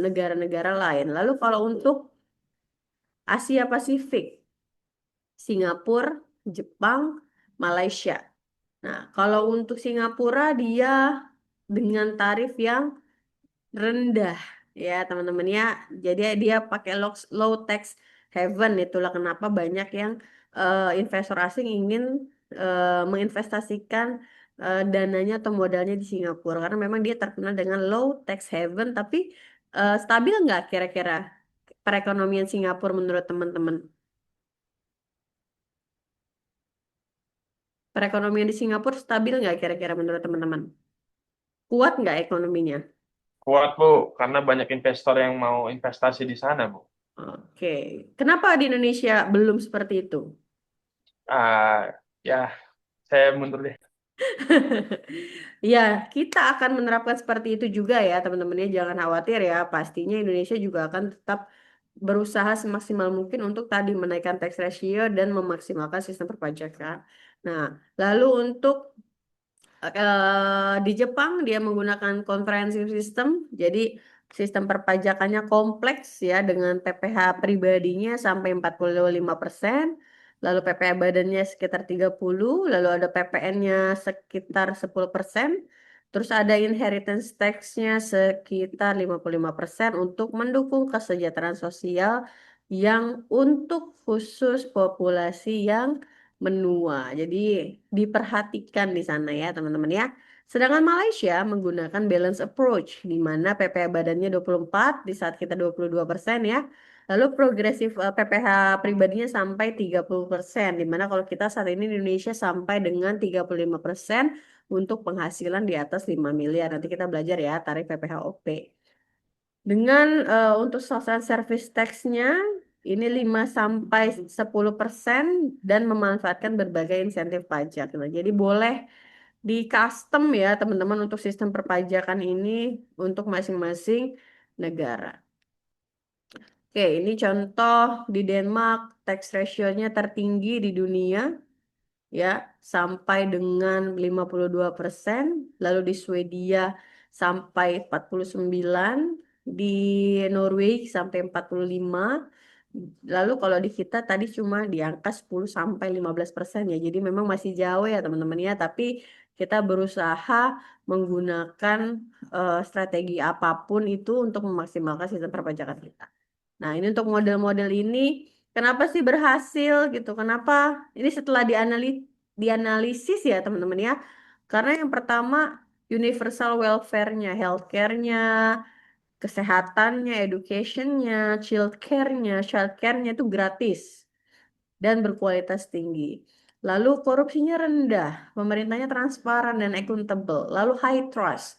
negara-negara lain. Lalu kalau untuk Asia Pasifik, Singapura, Jepang, Malaysia. Nah, kalau untuk Singapura dia dengan tarif yang rendah ya teman-teman ya. Jadi dia pakai low tax haven, itulah kenapa banyak yang investor asing ingin menginvestasikan dananya atau modalnya di Singapura karena memang dia terkenal dengan low tax haven. Tapi stabil nggak kira-kira perekonomian Singapura menurut teman-teman? Perekonomian di Singapura stabil nggak kira-kira menurut teman-teman? Kuat nggak ekonominya? Kuat, Bu, karena banyak investor yang mau investasi di sana, Bu. Oke, kenapa di Indonesia belum seperti itu? Ya, saya mundur deh. Ya, kita akan menerapkan seperti itu juga ya, teman-temannya. Jangan khawatir ya. Pastinya Indonesia juga akan tetap berusaha semaksimal mungkin untuk tadi menaikkan tax ratio dan memaksimalkan sistem perpajakan. Nah, lalu untuk di Jepang dia menggunakan comprehensive system, jadi sistem perpajakannya kompleks ya dengan PPh pribadinya sampai 45%, lalu PPh badannya sekitar 30, lalu ada PPN-nya sekitar 10%, terus ada inheritance tax-nya sekitar 55% untuk mendukung kesejahteraan sosial yang untuk khusus populasi yang menua. Jadi diperhatikan di sana ya teman-teman ya. Sedangkan Malaysia menggunakan balance approach di mana PPh badannya 24 di saat kita 22% ya. Lalu progresif PPh pribadinya sampai 30% di mana kalau kita saat ini di Indonesia sampai dengan 35% untuk penghasilan di atas 5 miliar. Nanti kita belajar ya tarif PPh-OP. Dengan untuk social service tax-nya ini 5 sampai 10% dan memanfaatkan berbagai insentif pajak. Nah, jadi boleh di custom ya teman-teman untuk sistem perpajakan ini untuk masing-masing negara. Oke, ini contoh di Denmark tax ratio-nya tertinggi di dunia ya sampai dengan 52%, lalu di Swedia sampai 49, di Norway sampai 45. Lalu kalau di kita tadi cuma di angka 10 sampai 15% ya. Jadi memang masih jauh ya teman-teman ya, tapi kita berusaha menggunakan strategi apapun itu untuk memaksimalkan sistem perpajakan kita. Nah, ini untuk model-model ini kenapa sih berhasil gitu? Kenapa? Ini setelah dianalisis ya teman-teman ya. Karena yang pertama universal welfare-nya, healthcare-nya, kesehatannya, education-nya, childcare-nya itu gratis dan berkualitas tinggi. Lalu korupsinya rendah, pemerintahnya transparan dan accountable. Lalu high trust.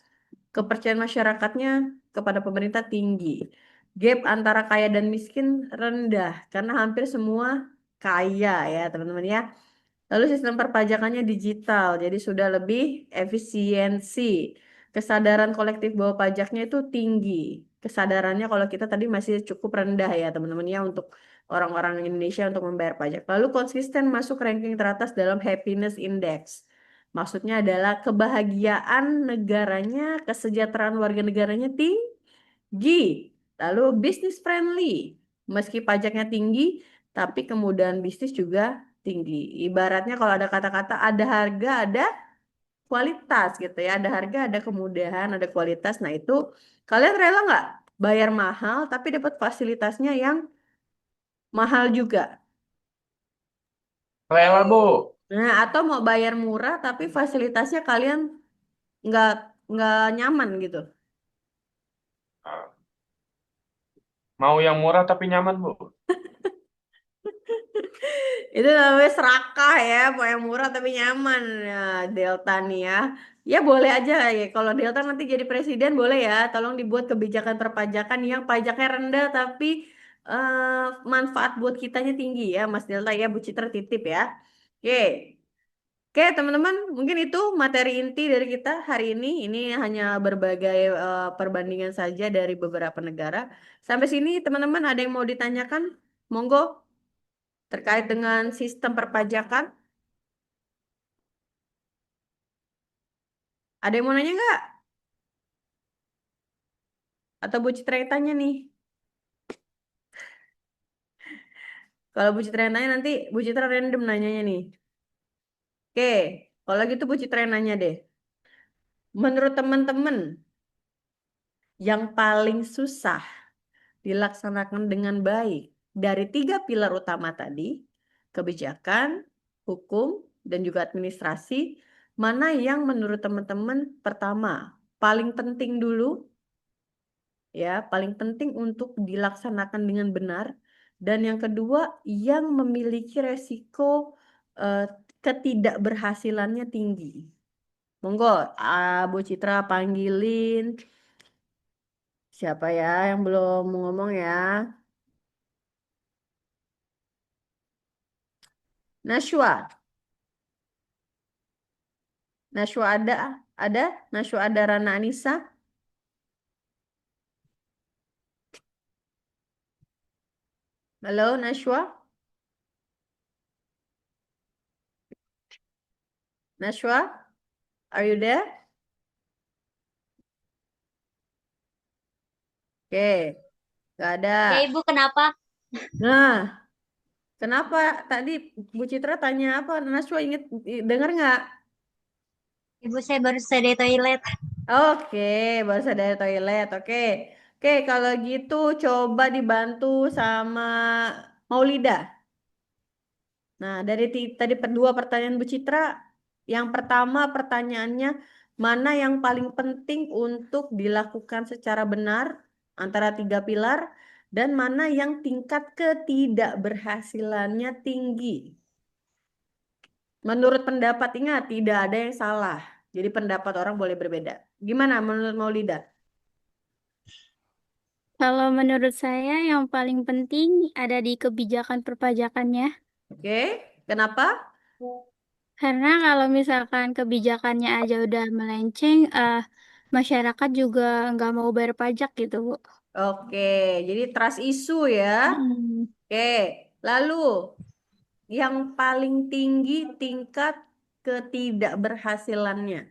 Kepercayaan masyarakatnya kepada pemerintah tinggi. Gap antara kaya dan miskin rendah karena hampir semua kaya ya teman-teman ya. Lalu sistem perpajakannya digital, jadi sudah lebih efisiensi. Kesadaran kolektif bahwa pajaknya itu tinggi. Kesadarannya kalau kita tadi masih cukup rendah ya teman-teman ya untuk orang-orang Indonesia untuk membayar pajak. Lalu konsisten masuk ranking teratas dalam happiness index. Maksudnya adalah kebahagiaan negaranya, kesejahteraan warga negaranya tinggi. Lalu business friendly. Meski pajaknya tinggi, tapi kemudahan bisnis juga tinggi. Ibaratnya kalau ada kata-kata ada harga, ada kualitas gitu ya. Ada harga, ada kemudahan, ada kualitas. Nah itu kalian rela nggak bayar mahal tapi dapat fasilitasnya yang mahal juga? Rela, Bu. Nah atau mau bayar murah tapi fasilitasnya kalian nggak nggak nyaman gitu. Mau yang murah tapi nyaman, Bu. Itu namanya serakah ya, mau yang murah tapi nyaman. Ya, Delta nih ya. Ya boleh aja ya, kalau Delta nanti jadi presiden boleh ya, tolong dibuat kebijakan perpajakan yang pajaknya rendah tapi eh, manfaat buat kitanya tinggi ya, Mas Delta ya, Bu Citra titip ya. Oke. Oke, teman-teman, mungkin itu materi inti dari kita hari ini. Ini hanya berbagai perbandingan saja dari beberapa negara. Sampai sini, teman-teman, ada yang mau ditanyakan? Monggo, terkait dengan sistem perpajakan. Ada yang mau nanya nggak? Atau Bu Citra yang tanya nih? Kalau Bu Citra yang tanya nanti Bu Citra random nanyanya nih. Oke, kalau gitu Bu Citra yang nanya deh. Menurut teman-teman, yang paling susah dilaksanakan dengan baik dari tiga pilar utama tadi, kebijakan, hukum, dan juga administrasi, mana yang menurut teman-teman pertama, paling penting dulu, ya, paling penting untuk dilaksanakan dengan benar, dan yang kedua yang memiliki resiko eh, ketidakberhasilannya tinggi. Monggo, Bu Citra panggilin siapa ya yang belum ngomong ya? Nashwa, Nashwa ada, Nashwa ada Rana Anissa. Halo Nashwa, Nashwa, are you there? Oke, nggak ada. Ya Ibu, kenapa? Nah, kenapa tadi Bu Citra tanya apa? Nashwa inget dengar nggak? Ibu, saya baru selesai dari toilet. Oke, baru sadar dari toilet. Oke, oke kalau gitu coba dibantu sama Maulida. Nah, dari tadi dua pertanyaan Bu Citra, yang pertama pertanyaannya mana yang paling penting untuk dilakukan secara benar antara tiga pilar dan mana yang tingkat ketidakberhasilannya tinggi. Menurut pendapat ingat tidak ada yang salah. Jadi pendapat orang boleh berbeda. Gimana menurut Maulida? Kalau menurut saya yang paling penting ada di kebijakan perpajakannya. Oke, kenapa? Karena kalau misalkan kebijakannya aja udah melenceng, masyarakat juga nggak mau bayar pajak gitu, Bu. Oke, jadi trust issue ya. Mm. Oke, lalu yang paling tinggi tingkat ketidakberhasilannya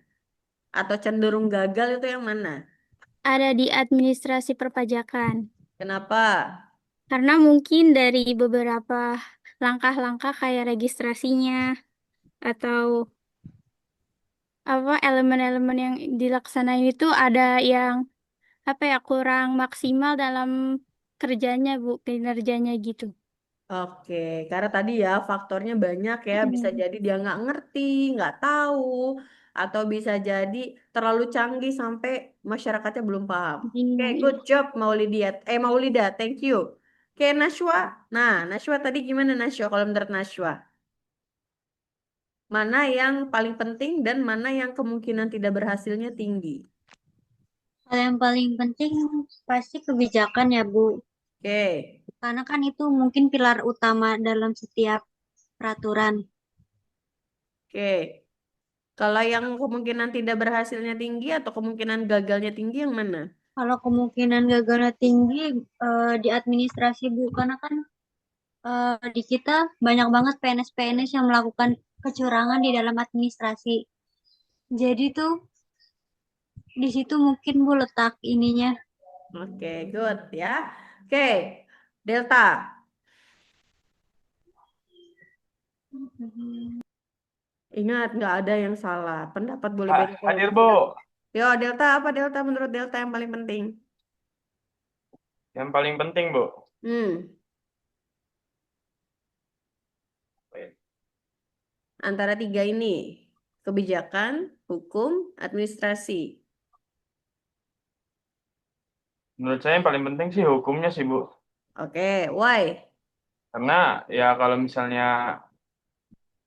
atau cenderung gagal itu yang mana? Ada di administrasi perpajakan. Kenapa? Karena mungkin dari beberapa langkah-langkah kayak registrasinya atau apa elemen-elemen yang dilaksanain itu ada yang apa ya kurang maksimal dalam kerjanya Bu, kinerjanya gitu. Oke, karena tadi ya faktornya banyak ya. Bisa Hmm. jadi dia nggak ngerti, nggak tahu, atau bisa jadi terlalu canggih sampai masyarakatnya belum paham. Oke, Bingung, good iya. job Maulida. Maulida, thank you. Oke, Nashwa. Nah, Nashwa tadi gimana Nashwa kalau menurut Nashwa? Mana yang paling penting dan mana yang kemungkinan tidak berhasilnya tinggi? Hal yang paling penting pasti kebijakan ya, Bu. Oke, Karena kan itu mungkin pilar utama dalam setiap peraturan. oke. Kalau yang kemungkinan tidak berhasilnya tinggi atau kemungkinan gagalnya tinggi yang mana? Kalau kemungkinan gagalnya tinggi di administrasi, Bu. Karena kan di kita banyak banget PNS-PNS yang melakukan kecurangan di dalam administrasi. Jadi tuh di situ mungkin Bu letak ininya. Oke, good ya. Oke, Delta. Ingat, nggak ada yang salah. Pendapat boleh beda kalau Hadir, beda. Bu. Yo, Delta apa Delta menurut Delta yang paling penting? Yang paling penting, Bu. Hmm, antara tiga ini. Kebijakan, hukum, administrasi. Menurut saya yang paling penting sih hukumnya sih, Bu. Oke, why? Karena ya kalau misalnya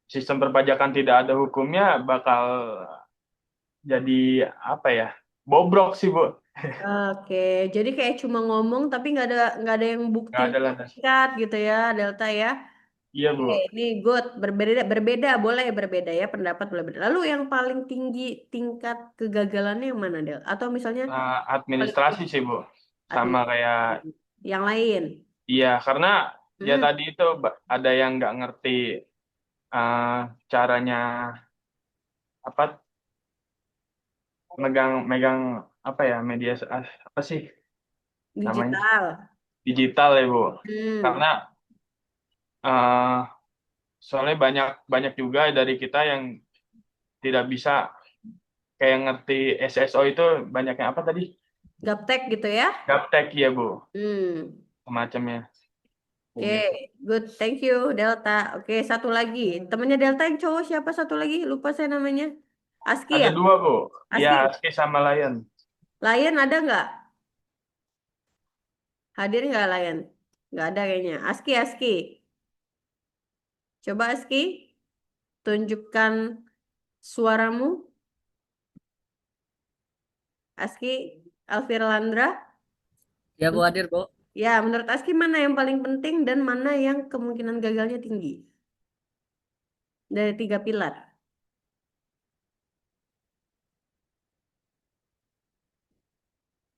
sistem perpajakan tidak ada hukumnya bakal jadi apa ya? Bobrok sih, Bu. Oke, jadi kayak cuma ngomong tapi nggak ada yang bukti Nggak ada landas. mengikat gitu ya, Delta ya. Iya, Bu. Oke, ini good. Berbeda boleh berbeda ya, pendapat boleh berbeda. Lalu yang paling tinggi tingkat kegagalannya yang mana, Del? Atau misalnya paling Administrasi tinggi sih, Bu. Sama kayak administrasi. Yang lain. iya, karena ya Hmm, tadi itu ada yang nggak ngerti eh, caranya apa megang megang apa ya media apa sih namanya digital. digital ya, Bu. Hmm, Karena eh, soalnya banyak banyak juga dari kita yang tidak bisa kayak ngerti SSO itu banyaknya apa tadi? gaptek gitu ya. Gaptek ya, Bu. Hmm. Semacamnya. Kayak Oke, gitu. good. Thank you, Delta. Oke, satu lagi. Temennya Delta yang cowok siapa satu lagi? Lupa saya namanya. Aski Ada ya? dua, Bu. Ya, Aski. Aski sama Lion. Lion ada nggak? Hadir nggak Lion? Nggak ada kayaknya. Aski, Aski. Coba Aski, tunjukkan suaramu. Aski, Alfira Landra. Ya Bu hadir Bu. Ya, menurut Aski mana yang paling penting dan mana yang kemungkinan gagalnya tinggi? Dari tiga pilar.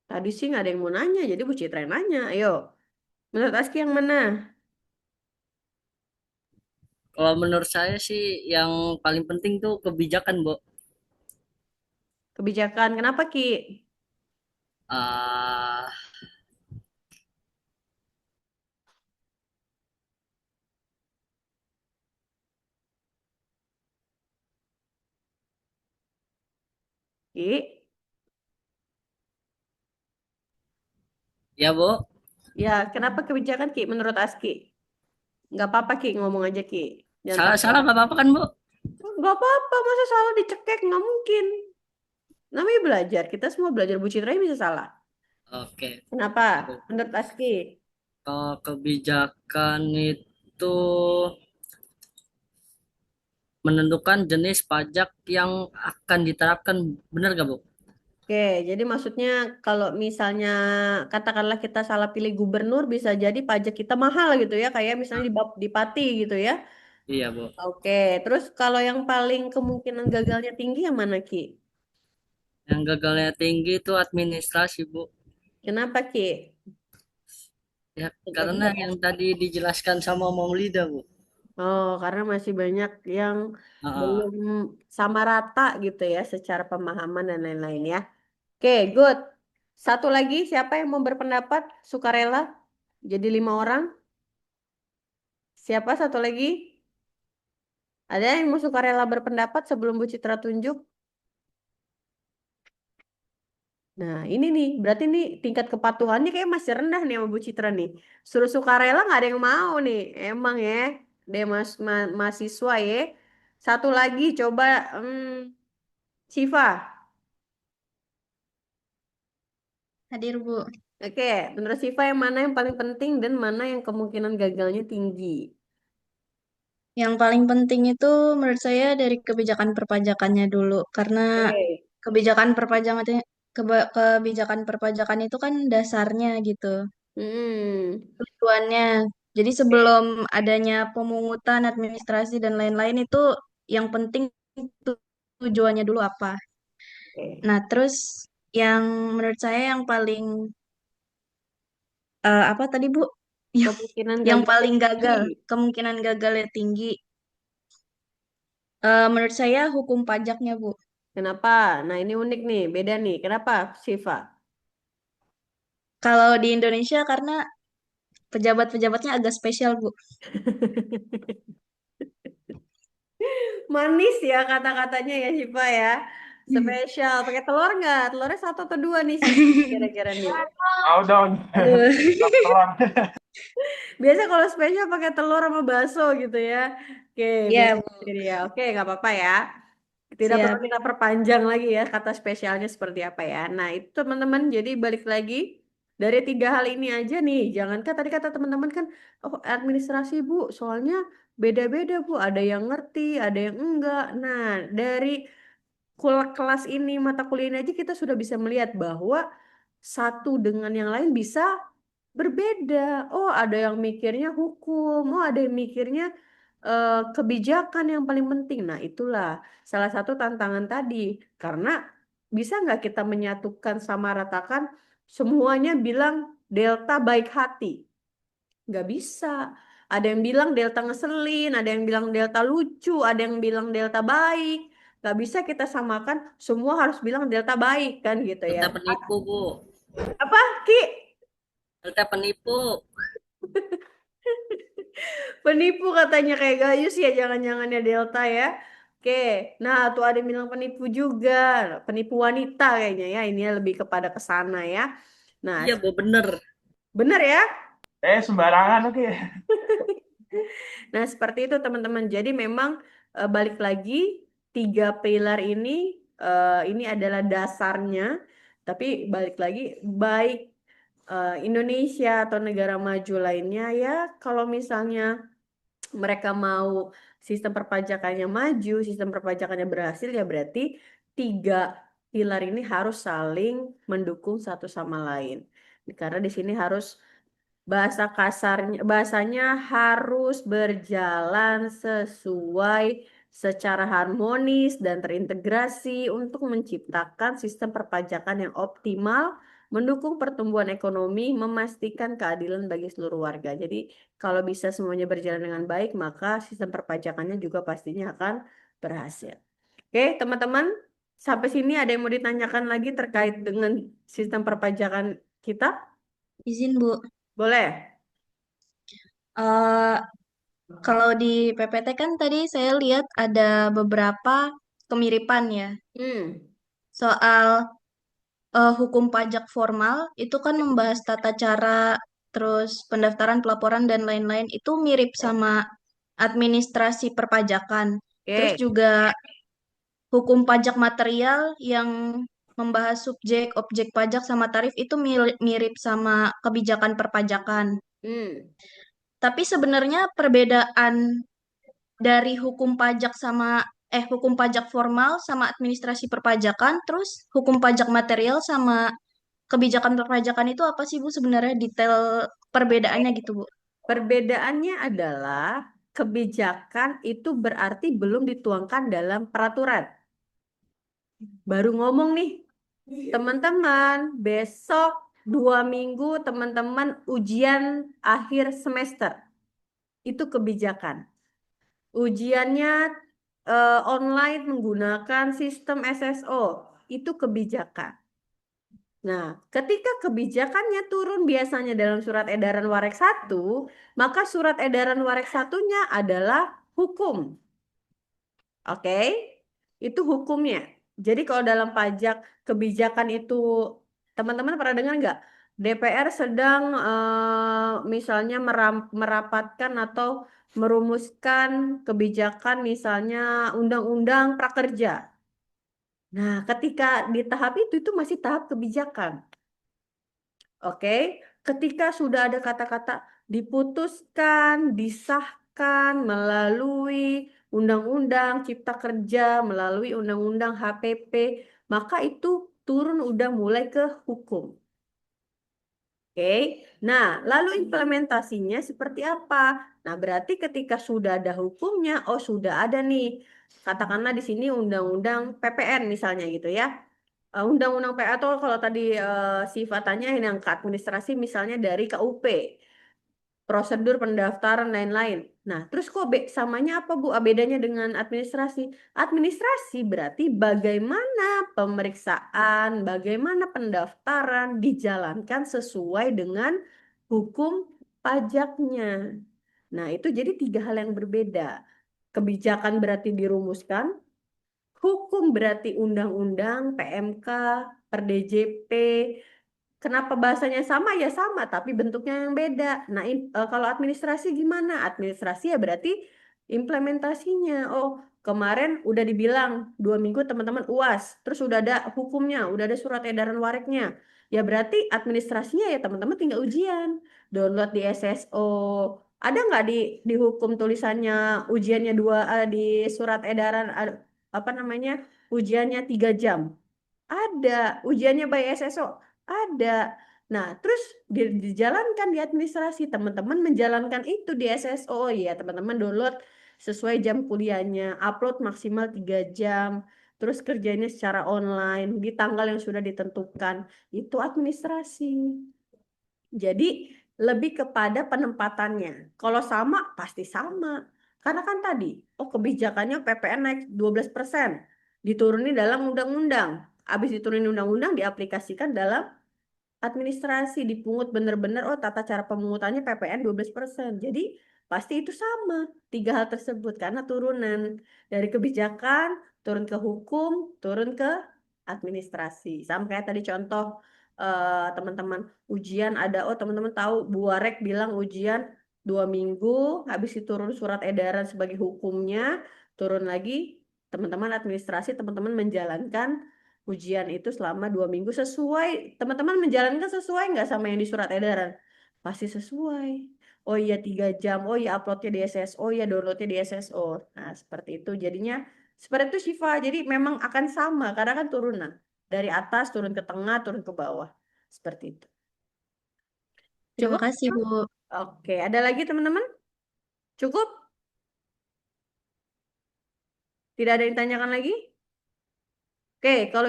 Tadi sih nggak ada yang mau nanya, jadi Bu Citra yang nanya. Ayo, menurut Aski yang mana? Kalau menurut saya sih yang paling penting tuh kebijakan Bu. Kebijakan. Kenapa Ki? Ah, Ki? ya Bu. Ya, kenapa kebijakan Ki menurut Aski? Nggak apa-apa Ki, ngomong aja Ki. Jangan Salah takut. salah nggak apa-apa kan Bu? Nggak apa-apa, masa salah dicekek? Nggak mungkin. Namanya belajar, kita semua belajar Bu Citra bisa salah. Oke. Kenapa? Bu. Menurut Aski? Kalau kebijakan itu menentukan jenis pajak yang akan diterapkan, benar gak Bu? Oke, jadi maksudnya kalau misalnya katakanlah kita salah pilih gubernur, bisa jadi pajak kita mahal gitu ya, kayak misalnya di Pati gitu ya. Iya Bu. Oke, terus kalau yang paling kemungkinan gagalnya tinggi yang mana Ki? Yang gagalnya tinggi itu administrasi Bu. Kenapa Ki? Ya karena Coba-coba. yang tadi dijelaskan sama Om Lida Bu. Oh, karena masih banyak yang Ah, belum sama rata gitu ya secara pemahaman dan lain-lain ya. Oke, good. Satu lagi, siapa yang mau berpendapat sukarela? Jadi 5 orang. Siapa satu lagi? Ada yang mau sukarela berpendapat sebelum Bu Citra tunjuk? Nah, ini nih, berarti nih tingkat kepatuhannya kayak masih rendah nih sama Bu Citra nih. Suruh sukarela nggak ada yang mau nih, emang ya. Deh mahasiswa ya. Satu lagi, coba Siva. Hadir, Bu. Oke, menurut Siva yang mana yang paling penting dan mana yang kemungkinan gagalnya tinggi? Yang paling penting itu menurut saya dari kebijakan perpajakannya dulu. Karena Oke. kebijakan perpajakannya kebijakan perpajakan itu kan dasarnya gitu, Hmm. tujuannya. Jadi sebelum adanya pemungutan, administrasi dan lain-lain itu yang penting tujuannya dulu apa. Oke. Nah, terus yang menurut saya yang paling apa tadi Bu? Yang, Kemungkinan yang gagalnya paling gagal, tinggi. kemungkinan gagalnya tinggi. Menurut saya hukum pajaknya Bu. Kenapa? Nah, ini unik nih, beda nih. Kenapa, Siva? Kalau di Indonesia karena pejabat-pejabatnya agak spesial Bu. Manis ya kata-katanya ya, Siva ya. Spesial. Pakai telur nggak? Telurnya satu atau dua nih, Siva? Kira-kira nih. Mau dong. Aduh. Telur. Biasa kalau spesial pakai telur sama bakso gitu ya. Oke, Ya beda Bu, jadi ya. Oke, nggak apa-apa ya. Tidak perlu siap. kita perpanjang lagi ya kata spesialnya seperti apa ya. Nah, itu teman-teman, jadi balik lagi dari tiga hal ini aja nih. Jangankan tadi kata teman-teman kan, oh administrasi Bu, soalnya beda-beda Bu. Ada yang ngerti, ada yang enggak. Nah, dari kelas ini, mata kuliah ini aja kita sudah bisa melihat bahwa satu dengan yang lain bisa berbeda. Oh, ada yang mikirnya hukum, oh ada yang mikirnya kebijakan yang paling penting. Nah, itulah salah satu tantangan tadi. Karena bisa nggak kita menyatukan sama ratakan semuanya bilang Delta baik hati? Nggak bisa. Ada yang bilang Delta ngeselin, ada yang bilang Delta lucu, ada yang bilang Delta baik. Nggak bisa kita samakan semua harus bilang Delta baik kan gitu ya. Delta penipu, Bu. Apa, Ki? Delta penipu. Penipu katanya kayak Gayus ya, jangan-jangannya Delta ya. Oke, nah tuh ada yang bilang penipu juga, penipu wanita kayaknya ya. Ini lebih kepada ke sana ya. Nah, Iya, Bu, bener. bener ya. Sembarangan oke. Nah, seperti itu teman-teman. Jadi memang balik lagi tiga pilar ini adalah dasarnya. Tapi balik lagi baik Indonesia atau negara maju lainnya ya, kalau misalnya mereka mau sistem perpajakannya maju, sistem perpajakannya berhasil, ya berarti tiga pilar ini harus saling mendukung satu sama lain. Karena di sini harus bahasa kasarnya, bahasanya harus berjalan sesuai secara harmonis dan terintegrasi untuk menciptakan sistem perpajakan yang optimal, mendukung pertumbuhan ekonomi, memastikan keadilan bagi seluruh warga. Jadi kalau bisa semuanya berjalan dengan baik, maka sistem perpajakannya juga pastinya akan berhasil. Oke, teman-teman, sampai sini ada yang mau ditanyakan lagi terkait dengan sistem perpajakan kita? Izin Bu. Boleh? Eh, Kalau di PPT kan tadi saya lihat ada beberapa kemiripan ya. Hmm. Soal hukum pajak formal itu kan membahas tata cara, terus pendaftaran, pelaporan dan lain-lain itu mirip sama administrasi perpajakan. Terus Oke. juga hukum pajak material yang membahas subjek, objek pajak sama tarif itu mirip sama kebijakan perpajakan. Hmm. Tapi sebenarnya perbedaan dari hukum pajak sama hukum pajak formal sama administrasi perpajakan, terus hukum pajak material sama kebijakan perpajakan itu apa sih Bu sebenarnya detail perbedaannya gitu Bu? Perbedaannya adalah kebijakan itu berarti belum dituangkan dalam peraturan. Baru ngomong nih, teman-teman, besok 2 minggu teman-teman ujian akhir semester. Itu kebijakan. Ujiannya online menggunakan sistem SSO. Itu kebijakan. Nah, ketika kebijakannya turun biasanya dalam surat edaran Warek 1, maka surat edaran Warek 1-nya adalah hukum. Oke? Itu hukumnya. Jadi kalau dalam pajak kebijakan itu, teman-teman pernah dengar nggak? DPR sedang misalnya merapatkan atau merumuskan kebijakan misalnya undang-undang prakerja. Nah, ketika di tahap itu masih tahap kebijakan. Oke, ketika sudah ada kata-kata diputuskan, disahkan melalui Undang-Undang Cipta Kerja, melalui Undang-Undang HPP, maka itu turun udah mulai ke hukum. Oke, nah lalu implementasinya seperti apa? Nah, berarti ketika sudah ada hukumnya, oh sudah ada nih, katakanlah di sini undang-undang PPN misalnya gitu ya. Undang-undang PA atau kalau tadi sifatannya yang ke administrasi misalnya dari KUP, prosedur pendaftaran lain-lain. Nah, terus kok samanya apa Bu? Bedanya dengan administrasi? Administrasi berarti bagaimana pemeriksaan, bagaimana pendaftaran dijalankan sesuai dengan hukum pajaknya. Nah, itu jadi tiga hal yang berbeda. Kebijakan berarti dirumuskan, hukum berarti undang-undang, PMK, per DJP. Kenapa bahasanya sama? Ya sama, tapi bentuknya yang beda. Nah, kalau administrasi gimana? Administrasi ya berarti implementasinya. Oh, kemarin udah dibilang 2 minggu teman-teman UAS, terus udah ada hukumnya, udah ada surat edaran wareknya. Ya berarti administrasinya ya teman-teman tinggal ujian, download di SSO. Ada nggak di hukum tulisannya ujiannya di surat edaran apa namanya ujiannya 3 jam? Ada. Ujiannya by SSO? Ada. Nah, terus dijalankan di administrasi. Teman-teman menjalankan itu di SSO. Oh ya, teman-teman download sesuai jam kuliahnya. Upload maksimal 3 jam. Terus kerjanya secara online di tanggal yang sudah ditentukan. Itu administrasi. Jadi lebih kepada penempatannya. Kalau sama, pasti sama. Karena kan tadi, oh kebijakannya PPN naik 12%. Dituruni dalam undang-undang. Habis diturunin undang-undang diaplikasikan dalam administrasi, dipungut benar-benar, oh tata cara pemungutannya PPN 12%. Jadi pasti itu sama. Tiga hal tersebut karena turunan dari kebijakan, turun ke hukum, turun ke administrasi. Sama kayak tadi contoh teman-teman ujian ada, oh teman-teman tahu Bu Warek bilang ujian 2 minggu, habis diturun surat edaran sebagai hukumnya, turun lagi teman-teman administrasi, teman-teman menjalankan ujian itu selama 2 minggu sesuai. Teman-teman menjalankan sesuai nggak sama yang di surat edaran? Pasti sesuai. Oh iya 3 jam, oh iya uploadnya di SSO, oh iya downloadnya di SSO. Nah seperti itu jadinya seperti itu Syifa. Jadi memang akan sama karena kan turunan dari atas turun ke tengah turun ke bawah seperti itu. Terima Cukup? kasih, Bu. Oke, ada lagi teman-teman? Cukup? Tidak ada yang ditanyakan lagi? Oke, kalau